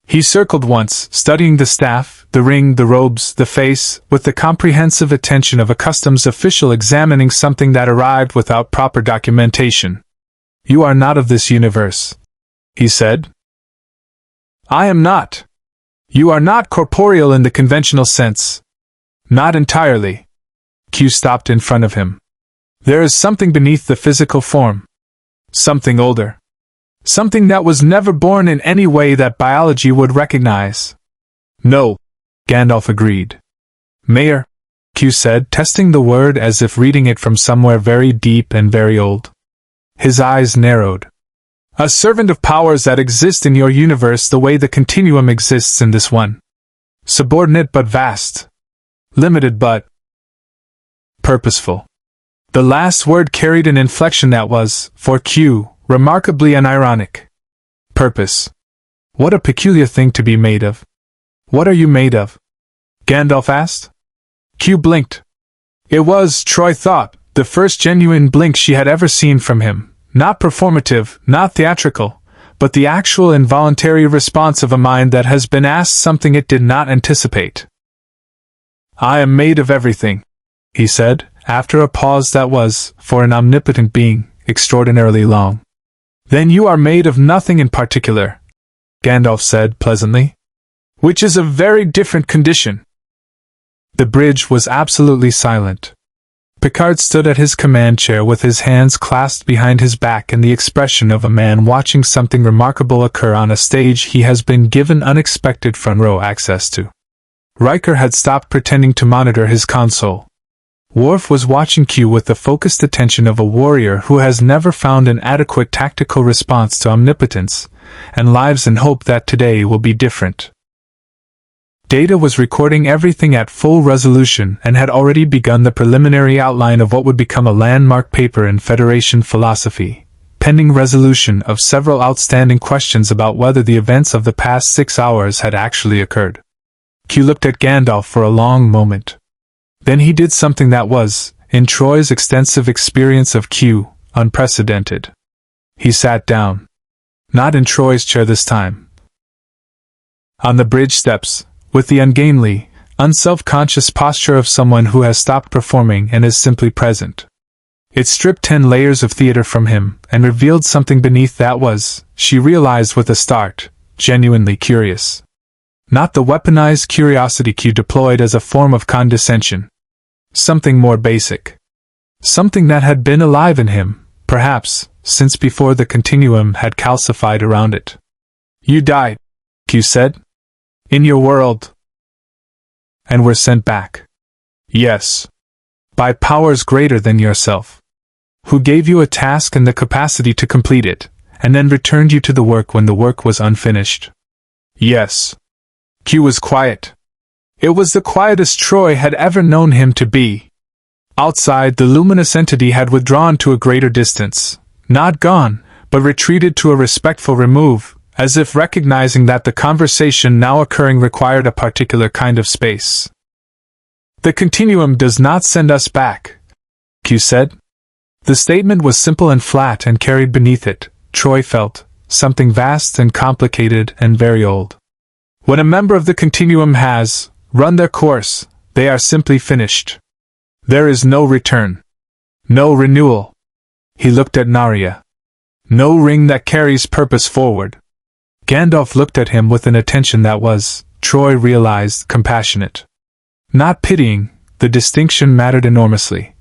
He circled once, studying the staff, the ring, the robes, the face, with the comprehensive attention of a customs official examining something that arrived without proper documentation. You are not of this universe, he said. I am not. You are not corporeal in the conventional sense. Not entirely. Q stopped in front of him. There is something beneath the physical form. Something older. Something that was never born in any way that biology would recognize. No, Gandalf agreed. Mayor, Q said, testing the word as if reading it from somewhere very deep and very old. His eyes narrowed. A servant of powers that exist in your universe the way the continuum exists in this one. Subordinate but vast. Limited but purposeful. The last word carried an inflection that was, for Q, remarkably unironic. Purpose. What a peculiar thing to be made of. What are you made of? Gandalf asked. Q blinked. It was, Troy thought, the first genuine blink she had ever seen from him. Not performative, not theatrical, but the actual involuntary response of a mind that has been asked something it did not anticipate. I am made of everything, he said, after a pause that was, for an omnipotent being, extraordinarily long. Then you are made of nothing in particular, Gandalf said pleasantly. Which is a very different condition. The bridge was absolutely silent. Picard stood at his command chair with his hands clasped behind his back and the expression of a man watching something remarkable occur on a stage he has been given unexpected front-row access to. Riker had stopped pretending to monitor his console. Worf was watching Q with the focused attention of a warrior who has never found an adequate tactical response to omnipotence, and lives in hope that today will be different. Data was recording everything at full resolution and had already begun the preliminary outline of what would become a landmark paper in Federation philosophy, pending resolution of several outstanding questions about whether the events of the past 6 hours had actually occurred. Q looked at Gandalf for a long moment. Then he did something that was, in Troy's extensive experience of Q, unprecedented. He sat down. Not in Troy's chair this time. On the bridge steps, with the ungainly, unself-conscious posture of someone who has stopped performing and is simply present. It stripped 10 layers of theater from him and revealed something beneath that was, she realized with a start, genuinely curious. Not the weaponized curiosity Q deployed as a form of condescension. Something more basic. Something that had been alive in him, perhaps, since before the continuum had calcified around it. You died, Q said. In your world. And were sent back. Yes. By powers greater than yourself. Who gave you a task and the capacity to complete it, and then returned you to the work when the work was unfinished. Yes. Q was quiet. It was the quietest Troy had ever known him to be. Outside, the luminous entity had withdrawn to a greater distance, not gone, but retreated to a respectful remove, as if recognizing that the conversation now occurring required a particular kind of space. The continuum does not send us back, Q said. The statement was simple and flat and carried beneath it, Troy felt, something vast and complicated and very old. When a member of the continuum has run their course, they are simply finished. There is no return. No renewal. He looked at Narya. No ring that carries purpose forward. Gandalf looked at him with an attention that was, Troy realized, compassionate. Not pitying, the distinction mattered enormously.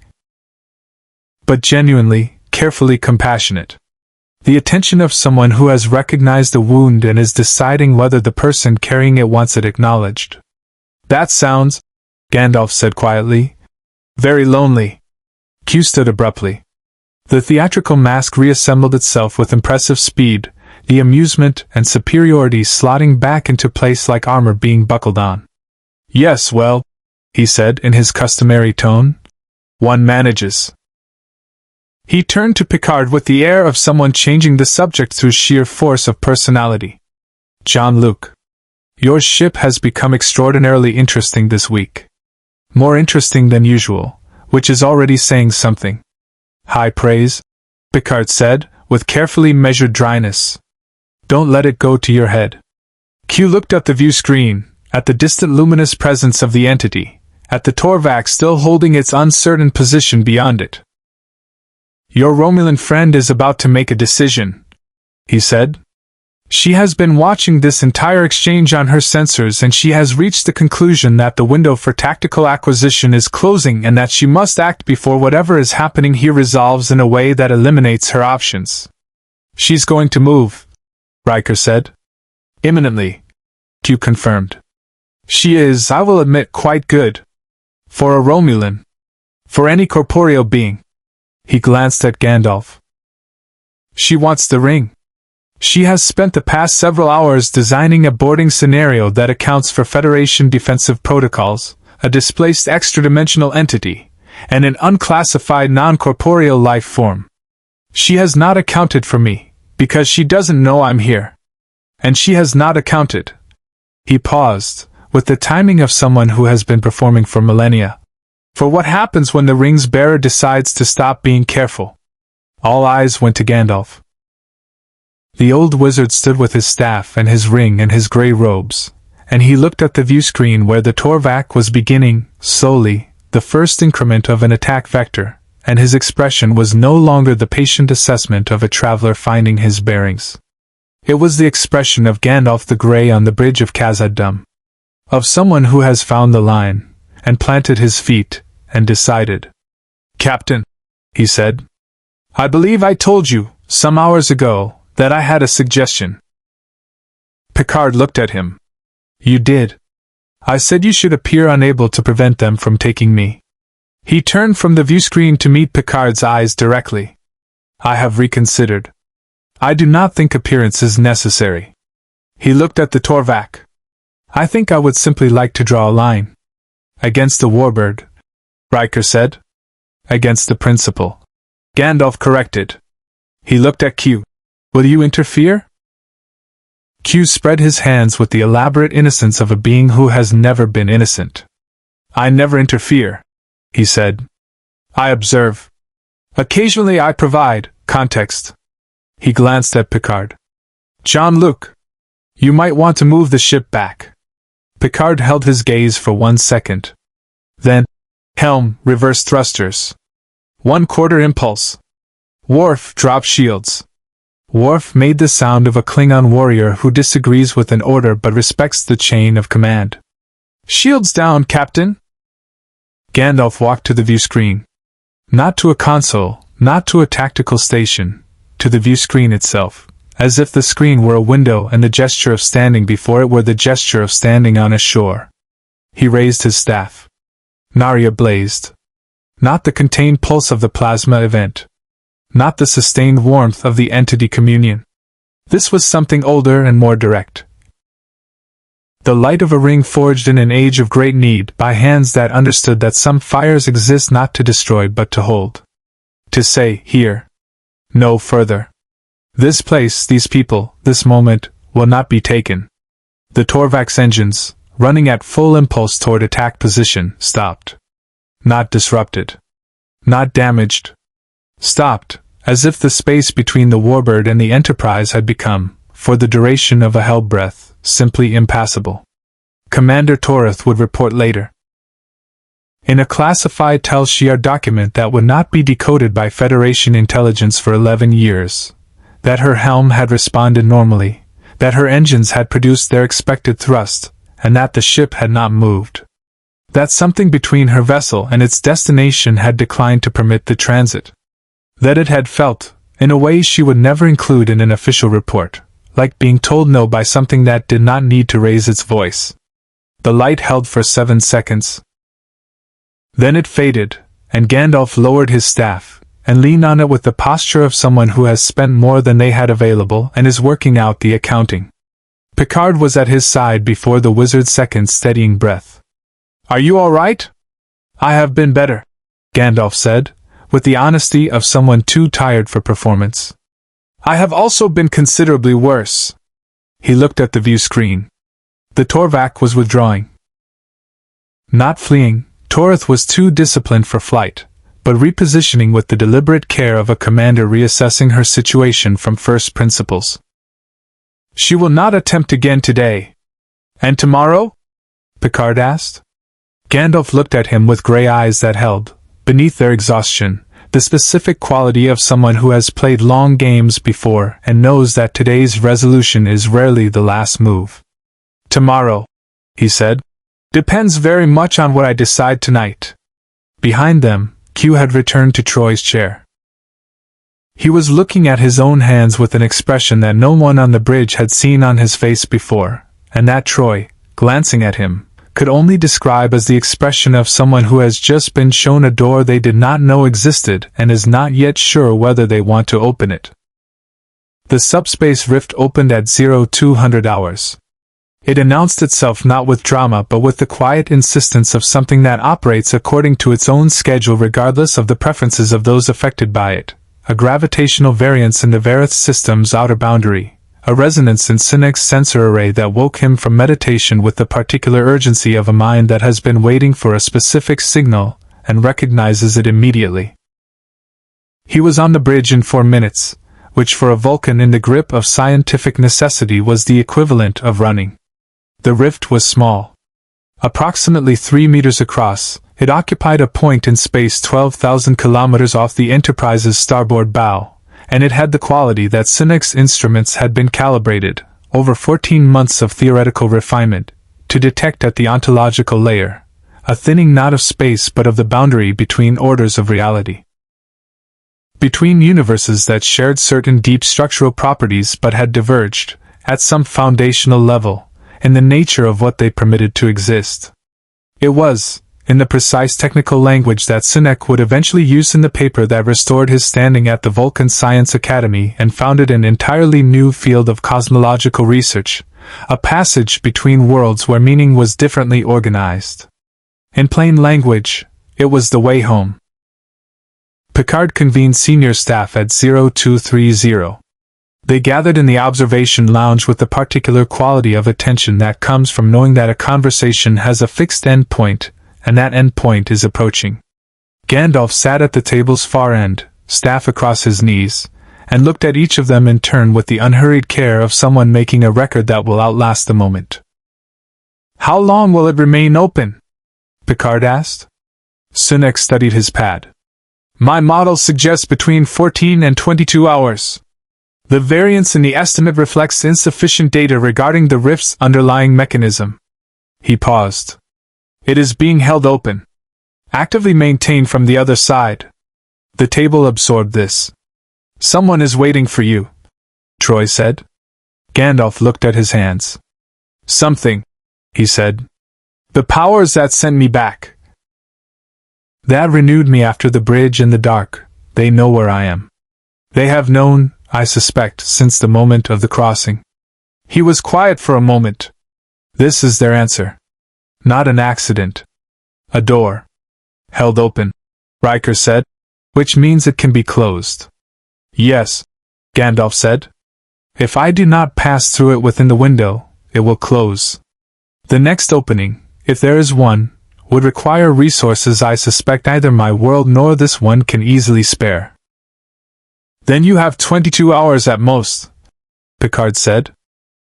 But genuinely, carefully compassionate. The attention of someone who has recognized a wound and is deciding whether the person carrying it wants it acknowledged. That sounds, Gandalf said quietly, very lonely. Q stood abruptly. The theatrical mask reassembled itself with impressive speed, the amusement and superiority slotting back into place like armor being buckled on. Yes, well, he said in his customary tone. One manages. He turned to Picard with the air of someone changing the subject through sheer force of personality. Jean-Luc, your ship has become extraordinarily interesting this week. More interesting than usual, which is already saying something. High praise, Picard said, with carefully measured dryness. Don't let it go to your head. Q looked at the view screen, at the distant luminous presence of the entity, at the Torvac still holding its uncertain position beyond it. Your Romulan friend is about to make a decision, he said. She has been watching this entire exchange on her sensors, and she has reached the conclusion that the window for tactical acquisition is closing and that she must act before whatever is happening here resolves in a way that eliminates her options. She's going to move, Riker said. Imminently, Q confirmed. She is, I will admit, quite good. For a Romulan. For any corporeal being. He glanced at Gandalf. She wants the ring. She has spent the past several hours designing a boarding scenario that accounts for Federation defensive protocols, a displaced extra-dimensional entity, and an unclassified non-corporeal life form. She has not accounted for me, because she doesn't know I'm here. And she has not accounted. He paused, with the timing of someone who has been performing for millennia. For what happens when the ring's bearer decides to stop being careful? All eyes went to Gandalf. The old wizard stood with his staff and his ring and his grey robes, and he looked at the view screen where the Torvak was beginning, slowly, the first increment of an attack vector, and his expression was no longer the patient assessment of a traveler finding his bearings. It was the expression of Gandalf the Grey on the bridge of Khazad-dûm. Of someone who has found the line, and planted his feet, and decided. Captain, he said. I believe I told you, some hours ago, that I had a suggestion. Picard looked at him. You did. I said you should appear unable to prevent them from taking me. He turned from the viewscreen to meet Picard's eyes directly. I have reconsidered. I do not think appearance is necessary. He looked at the Torvak. I think I would simply like to draw a line. Against the warbird, Riker said. Against the principal. Gandalf corrected. He looked at Q. Will you interfere? Q spread his hands with the elaborate innocence of a being who has never been innocent. I never interfere, he said. I observe. Occasionally I provide context. He glanced at Picard. Jean-Luc, you might want to move the ship back. Picard held his gaze for 1 second. Then, helm, reverse thrusters. 1/4 impulse. Worf, drop shields. Worf made the sound of a Klingon warrior who disagrees with an order but respects the chain of command. Shields down, Captain. Gandalf walked to the viewscreen. Not to a console, not to a tactical station, to the viewscreen itself, as if the screen were a window and the gesture of standing before it were the gesture of standing on a shore. He raised his staff. Narya blazed. Not the contained pulse of the plasma event. Not the sustained warmth of the entity communion. This was something older and more direct. The light of a ring forged in an age of great need by hands that understood that some fires exist not to destroy but to hold. To say, here. No further. This place, these people, this moment, will not be taken. The Torvak's engines, running at full impulse toward attack position, stopped. Not disrupted. Not damaged. Stopped, as if the space between the warbird and the Enterprise had become, for the duration of a hell breath, simply impassable. Commander Torith would report later. In a classified Tel Shiar document that would not be decoded by Federation intelligence for 11 years, that her helm had responded normally, that her engines had produced their expected thrust, and that the ship had not moved. That something between her vessel and its destination had declined to permit the transit. That it had felt, in a way she would never include in an official report, like being told no by something that did not need to raise its voice. The light held for 7 seconds. Then it faded, and Gandalf lowered his staff, and leaned on it with the posture of someone who has spent more than they had available and is working out the accounting. Picard was at his side before the wizard's second steadying breath. Are you all right? I have been better, Gandalf said, with the honesty of someone too tired for performance. I have also been considerably worse. He looked at the view screen. The Torvak was withdrawing. Not fleeing, Torith was too disciplined for flight, but repositioning with the deliberate care of a commander reassessing her situation from first principles. She will not attempt again today. And tomorrow? Picard asked. Gandalf looked at him with grey eyes that held, beneath their exhaustion, the specific quality of someone who has played long games before and knows that today's resolution is rarely the last move. Tomorrow, he said, depends very much on what I decide tonight. Behind them, Q had returned to Troy's chair. He was looking at his own hands with an expression that no one on the bridge had seen on his face before, and that Troy, glancing at him, could only describe as the expression of someone who has just been shown a door they did not know existed and is not yet sure whether they want to open it. The subspace rift opened at 0200 hours. It announced itself not with drama but with the quiet insistence of something that operates according to its own schedule regardless of the preferences of those affected by it. A gravitational variance in the Varith system's outer boundary, a resonance in Sinek's sensor array that woke him from meditation with the particular urgency of a mind that has been waiting for a specific signal and recognizes it immediately. He was on the bridge in 4 minutes, which for a Vulcan in the grip of scientific necessity was the equivalent of running. The rift was small. Approximately 3 meters across, it occupied a point in space 12,000 kilometers off the Enterprise's starboard bow, and it had the quality that Sinek's instruments had been calibrated, over 14 months of theoretical refinement, to detect at the ontological layer, a thinning not of space but of the boundary between orders of reality. Between universes that shared certain deep structural properties but had diverged, at some foundational level, in the nature of what they permitted to exist. It was, in the precise technical language that Sinek would eventually use in the paper that restored his standing at the Vulcan Science Academy and founded an entirely new field of cosmological research, a passage between worlds where meaning was differently organized. In plain language, it was the way home. Picard convened senior staff at 0230. They gathered in the observation lounge with the particular quality of attention that comes from knowing that a conversation has a fixed end point, and that end point is approaching. Gandalf sat at the table's far end, staff across his knees, and looked at each of them in turn with the unhurried care of someone making a record that will outlast the moment. "How long will it remain open?" Picard asked. Sinek studied his pad. "My model suggests between 14 and 22 hours. The variance in the estimate reflects insufficient data regarding the rift's underlying mechanism." He paused. "It is being held open. Actively maintained from the other side." The table absorbed this. "Someone is waiting for you," Troy said. Gandalf looked at his hands. "Something," he said. "The powers that sent me back. That renewed me after the bridge in the dark. They know where I am. They have known, I suspect, since the moment of the crossing." He was quiet for a moment. "This is their answer. Not an accident. A door. Held open," Riker said. "Which means it can be closed." "Yes," Gandalf said. "If I do not pass through it within the window, it will close. The next opening, if there is one, would require resources I suspect neither my world nor this one can easily spare." "Then you have 22 hours at most," Picard said.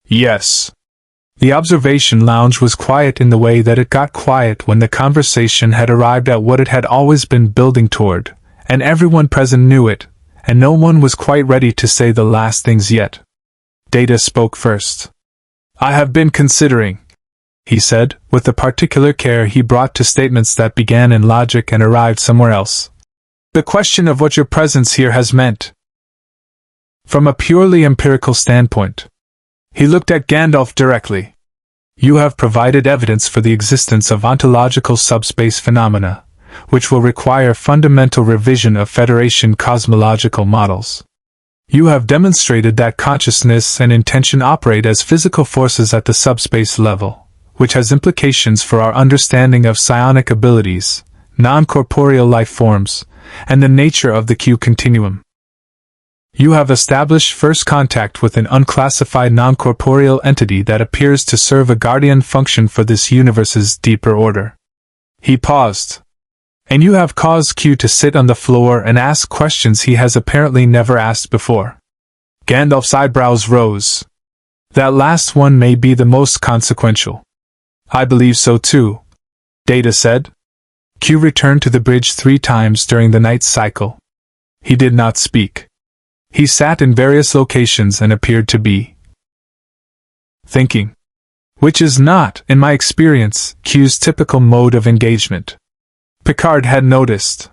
"Yes." The observation lounge was quiet in the way that it got quiet when the conversation had arrived at what it had always been building toward, and everyone present knew it, and no one was quite ready to say the last things yet. Data spoke first. "I have been considering," he said, with the particular care he brought to statements that began in logic and arrived somewhere else, "the question of what your presence here has meant. From a purely empirical standpoint." He looked at Gandalf directly. "You have provided evidence for the existence of ontological subspace phenomena, which will require fundamental revision of Federation cosmological models. You have demonstrated that consciousness and intention operate as physical forces at the subspace level, which has implications for our understanding of psionic abilities, non-corporeal life forms, and the nature of the Q continuum. You have established first contact with an unclassified non-corporeal entity that appears to serve a guardian function for this universe's deeper order." He paused. "And you have caused Q to sit on the floor and ask questions he has apparently never asked before." Gandalf's eyebrows rose. "That last one may be the most consequential." "I believe so too," Data said. Q returned to the bridge 3 times during the night cycle, He did not speak. He sat in various locations and appeared to be thinking, which is not, in my experience, Q's typical mode of engagement. Picard had noticed.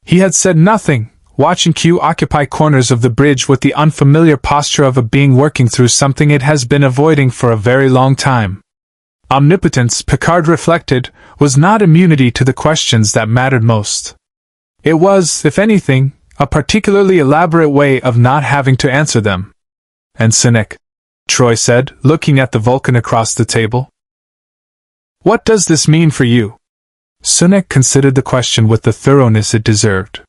He had said nothing, watching Q occupy corners of the bridge with the unfamiliar posture of a being working through something it has been avoiding for a very long time. Omnipotence, Picard reflected, was not immunity to the questions that mattered most. It was, if anything, a particularly elaborate way of not having to answer them. And cynic, Troy said, looking at the Vulcan across the table. What does this mean for you? Sunek considered the question with the thoroughness it deserved.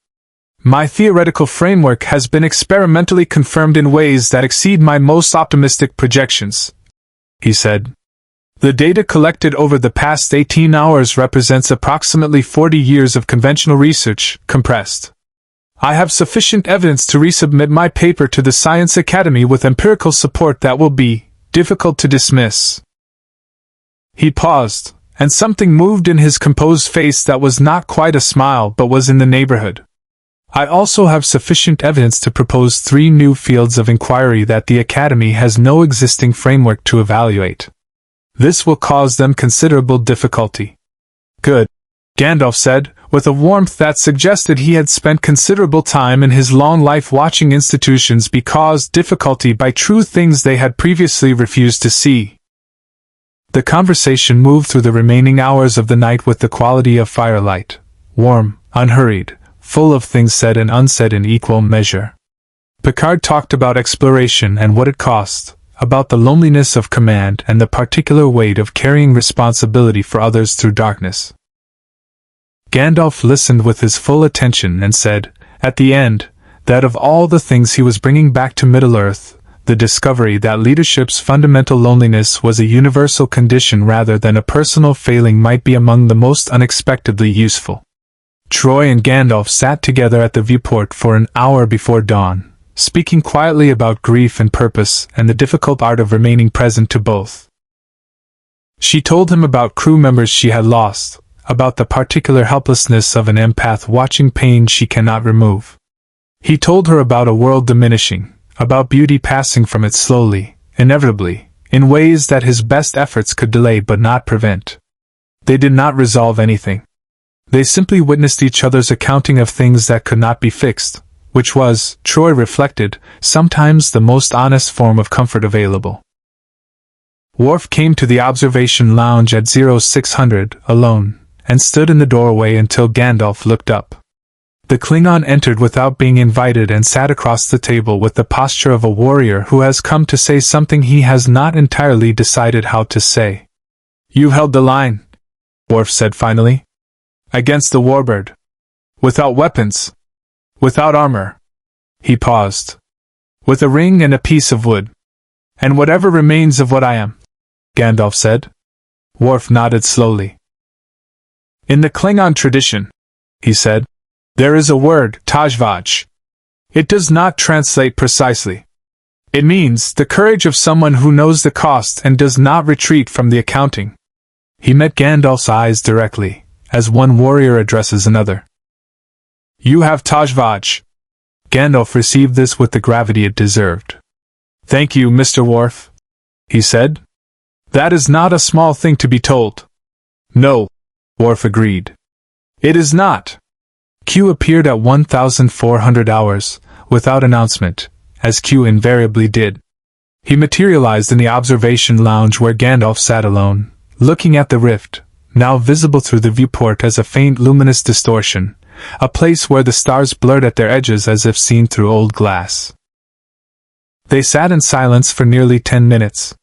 My theoretical framework has been experimentally confirmed in ways that exceed my most optimistic projections, he said. The data collected over the past 18 hours represents approximately 40 years of conventional research, compressed. I have sufficient evidence to resubmit my paper to the Science Academy with empirical support that will be difficult to dismiss. He paused, and something moved in his composed face that was not quite a smile but was in the neighborhood. I also have sufficient evidence to propose 3 new fields of inquiry that the Academy has no existing framework to evaluate. This will cause them considerable difficulty. Good, Gandalf said, with a warmth that suggested he had spent considerable time in his long life watching institutions be caused difficulty by true things they had previously refused to see. The conversation moved through the remaining hours of the night with the quality of firelight, warm, unhurried, full of things said and unsaid in equal measure. Picard talked about exploration and what it cost, about the loneliness of command and the particular weight of carrying responsibility for others through darkness. Gandalf listened with his full attention and said, at the end, that of all the things he was bringing back to Middle-earth, the discovery that leadership's fundamental loneliness was a universal condition rather than a personal failing might be among the most unexpectedly useful. Troy and Gandalf sat together at the viewport for an hour before dawn, speaking quietly about grief and purpose and the difficult art of remaining present to both. She told him about crew members she had lost, about the particular helplessness of an empath watching pain she cannot remove. He told her about a world diminishing, about beauty passing from it slowly, inevitably, in ways that his best efforts could delay but not prevent. They did not resolve anything. They simply witnessed each other's accounting of things that could not be fixed, which was, Troy reflected, sometimes the most honest form of comfort available. Worf came to the observation lounge at 0600, alone, and stood in the doorway until Gandalf looked up. The Klingon entered without being invited and sat across the table with the posture of a warrior who has come to say something he has not entirely decided how to say. You held the line, Worf said finally. Against the warbird. Without weapons. Without armor. He paused. With a ring and a piece of wood. And whatever remains of what I am, Gandalf said. Worf nodded slowly. In the Klingon tradition, he said, there is a word, tajvaj. It does not translate precisely. It means the courage of someone who knows the cost and does not retreat from the accounting. He met Gandalf's eyes directly, as one warrior addresses another. You have tajvaj. Gandalf received this with the gravity it deserved. Thank you, Mr. Worf, he said. That is not a small thing to be told. No, Worf agreed. It is not. Q appeared at 1400 hours, without announcement, as Q invariably did. He materialized in the observation lounge where Gandalf sat alone, looking at the rift, now visible through the viewport as a faint luminous distortion, a place where the stars blurred at their edges as if seen through old glass. They sat in silence for nearly 10 minutes.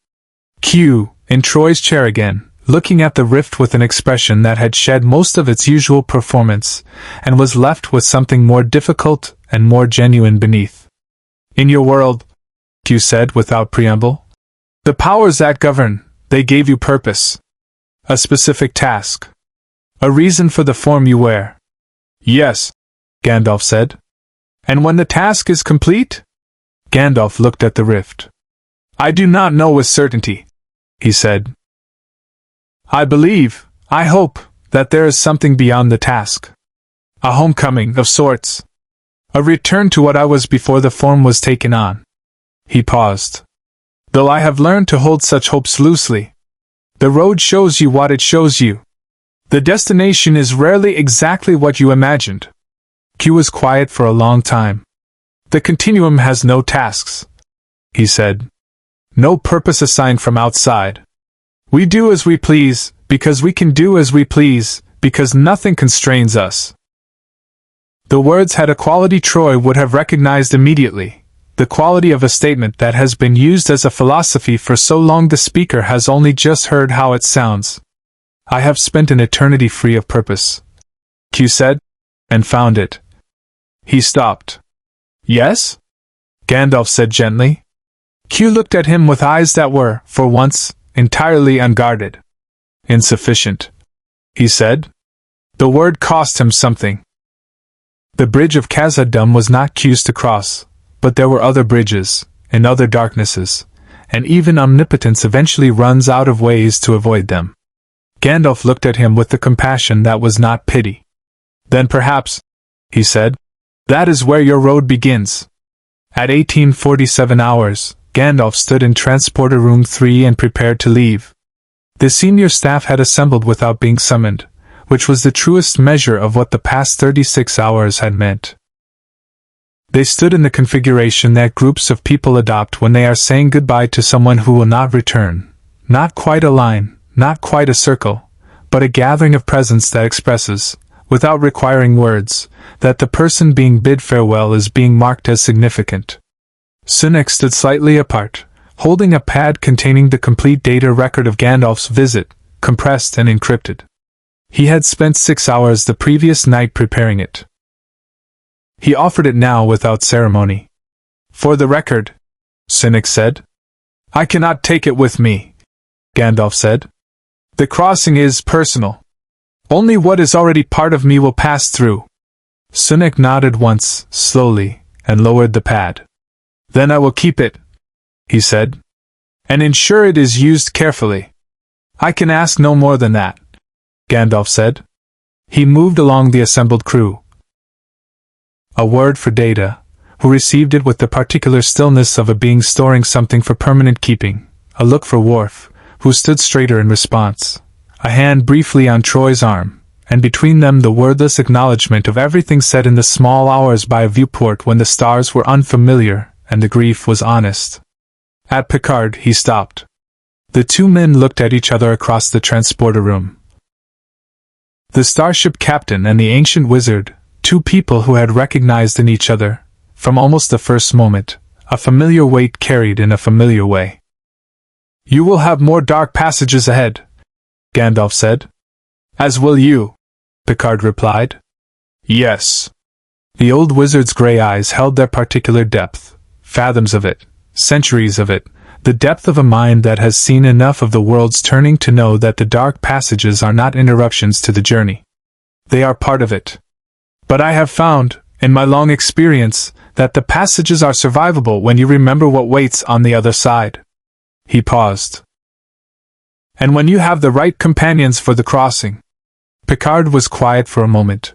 Q, in Troy's chair again, looking at the rift with an expression that had shed most of its usual performance, and was left with something more difficult and more genuine beneath. In your world, Q said without preamble, the powers that govern, they gave you purpose. A specific task. A reason for the form you wear. Yes, Gandalf said. And when the task is complete? Gandalf looked at the rift. I do not know with certainty, he said. I believe, I hope, that there is something beyond the task. A homecoming of sorts. A return to what I was before the form was taken on. He paused. Though I have learned to hold such hopes loosely. The road shows you what it shows you. The destination is rarely exactly what you imagined. Q was quiet for a long time. The continuum has no tasks, he said. No purpose assigned from outside. We do as we please, because we can do as we please, because nothing constrains us. The words had a quality Troy would have recognized immediately, the quality of a statement that has been used as a philosophy for so long the speaker has only just heard how it sounds. I have spent an eternity free of purpose, Q said, and found it. He stopped. Yes? Gandalf said gently. Q looked at him with eyes that were, for once, entirely unguarded. Insufficient, he said. The word cost him something. The bridge of Khazad-dûm was not Q's to cross, but there were other bridges, in other darknesses, and even omnipotence eventually runs out of ways to avoid them. Gandalf looked at him with the compassion that was not pity. Then perhaps, he said, that is where your road begins. At 1847 hours, Gandalf stood in Transporter Room 3 and prepared to leave. The senior staff had assembled without being summoned, which was the truest measure of what the past 36 hours had meant. They stood in the configuration that groups of people adopt when they are saying goodbye to someone who will not return. Not quite a line, not quite a circle, but a gathering of presence that expresses, without requiring words, that the person being bid farewell is being marked as significant. Sunak stood slightly apart, holding a pad containing the complete data record of Gandalf's visit, compressed and encrypted. He had spent 6 hours the previous night preparing it. He offered it now without ceremony. For the record, Sunak said. I cannot take it with me, Gandalf said. The crossing is personal. Only what is already part of me will pass through. Sunak nodded once, slowly, and lowered the pad. Then I will keep it, he said, and ensure it is used carefully. I can ask no more than that, Gandalf said. He moved along the assembled crew. A word for Data, who received it with the particular stillness of a being storing something for permanent keeping. A look for Worf, who stood straighter in response. A hand briefly on Troy's arm, and between them the wordless acknowledgement of everything said in the small hours by a viewport when the stars were unfamiliar and the grief was honest. At Picard, he stopped. The two men looked at each other across the transporter room. The starship captain and the ancient wizard, two people who had recognized in each other, from almost the first moment, a familiar weight carried in a familiar way. You will have more dark passages ahead, Gandalf said. As will you, Picard replied. Yes. The old wizard's gray eyes held their particular depth, fathoms of it, centuries of it, the depth of a mind that has seen enough of the world's turning to know that the dark passages are not interruptions to the journey. They are part of it. But I have found, in my long experience, that the passages are survivable when you remember what waits on the other side. He paused. And when you have the right companions for the crossing. Picard was quiet for a moment.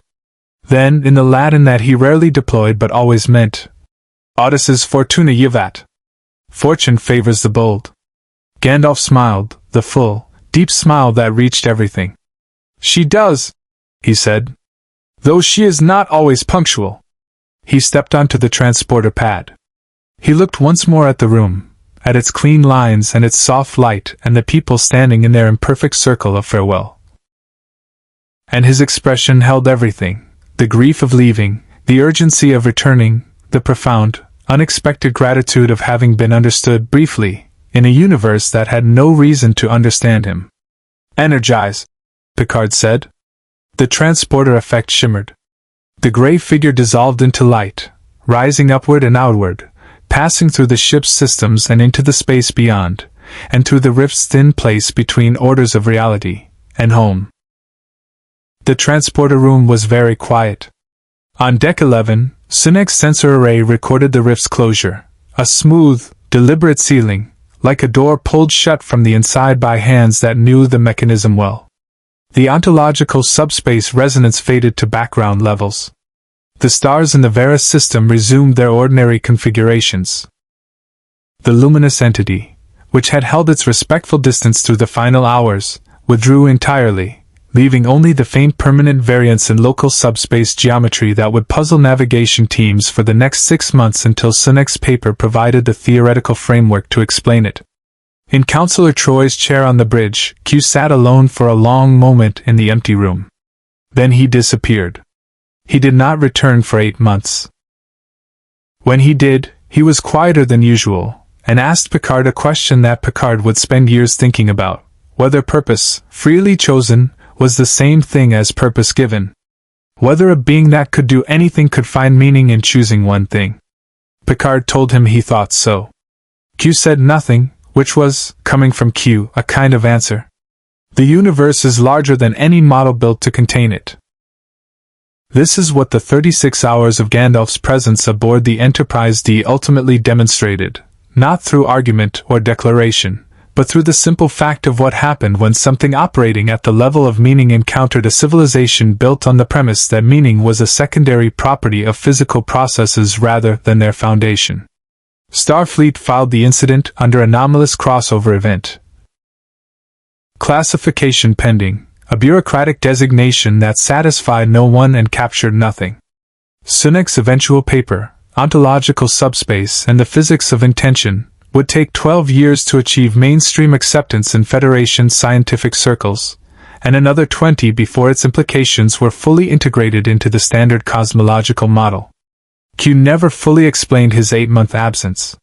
Then, in the Latin that he rarely deployed but always meant, Audaces fortuna juvat. Fortune favors the bold. Gandalf smiled, the full, deep smile that reached everything. She does, he said. Though she is not always punctual. He stepped onto the transporter pad. He looked once more at the room, at its clean lines and its soft light and the people standing in their imperfect circle of farewell. And his expression held everything, the grief of leaving, the urgency of returning, the profound, unexpected gratitude of having been understood briefly, in a universe that had no reason to understand him. Energize, Picard said. The transporter effect shimmered. The gray figure dissolved into light, rising upward and outward, passing through the ship's systems and into the space beyond, and through the rift's thin place between orders of reality and home. The transporter room was very quiet. On Deck 11, Sunak's sensor array recorded the rift's closure, a smooth, deliberate sealing, like a door pulled shut from the inside by hands that knew the mechanism well. The ontological subspace resonance faded to background levels. The stars in the Varus system resumed their ordinary configurations. The luminous entity, which had held its respectful distance through the final hours, withdrew entirely, leaving only the faint permanent variance in local subspace geometry that would puzzle navigation teams for the next 6 months until Sunek's paper provided the theoretical framework to explain it. In Counselor Troy's chair on the bridge, Q sat alone for a long moment in the empty room. Then he disappeared. He did not return for 8 months. When he did, he was quieter than usual, and asked Picard a question that Picard would spend years thinking about: whether purpose, freely chosen, was the same thing as purpose given. Whether a being that could do anything could find meaning in choosing one thing. Picard told him he thought so. Q said nothing, which was, coming from Q, a kind of answer. The universe is larger than any model built to contain it. This is what the 36 hours of Gandalf's presence aboard the Enterprise-D ultimately demonstrated, not through argument or declaration, but through the simple fact of what happened when something operating at the level of meaning encountered a civilization built on the premise that meaning was a secondary property of physical processes rather than their foundation. Starfleet filed the incident under anomalous crossover event. Classification pending, a bureaucratic designation that satisfied no one and captured nothing. Sunek's eventual paper, Ontological Subspace and the Physics of Intention, would take 12 years to achieve mainstream acceptance in Federation scientific circles, and another 20 before its implications were fully integrated into the standard cosmological model. Q never fully explained his 8-month absence.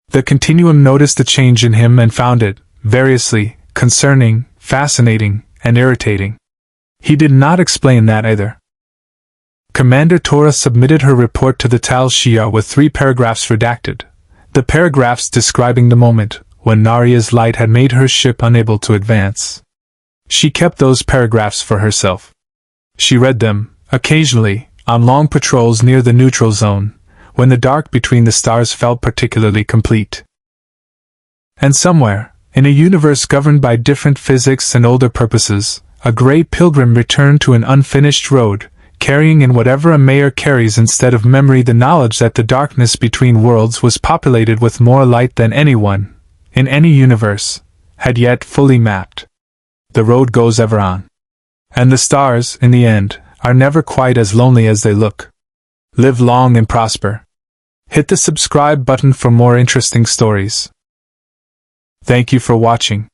The Continuum noticed a change in him and found it, variously, concerning, fascinating, and irritating. He did not explain that either. Commander Tora submitted her report to the Tal Shiar with 3 paragraphs redacted, the paragraphs describing the moment when Naria's light had made her ship unable to advance. She kept those paragraphs for herself. She read them, occasionally, on long patrols near the neutral zone, when the dark between the stars felt particularly complete. And somewhere, in a universe governed by different physics and older purposes, a gray pilgrim returned to an unfinished road, carrying in whatever a mayor carries instead of memory the knowledge that the darkness between worlds was populated with more light than anyone, in any universe, had yet fully mapped. The road goes ever on. And the stars, in the end, are never quite as lonely as they look. Live long and prosper. Hit the subscribe button for more interesting stories. Thank you for watching.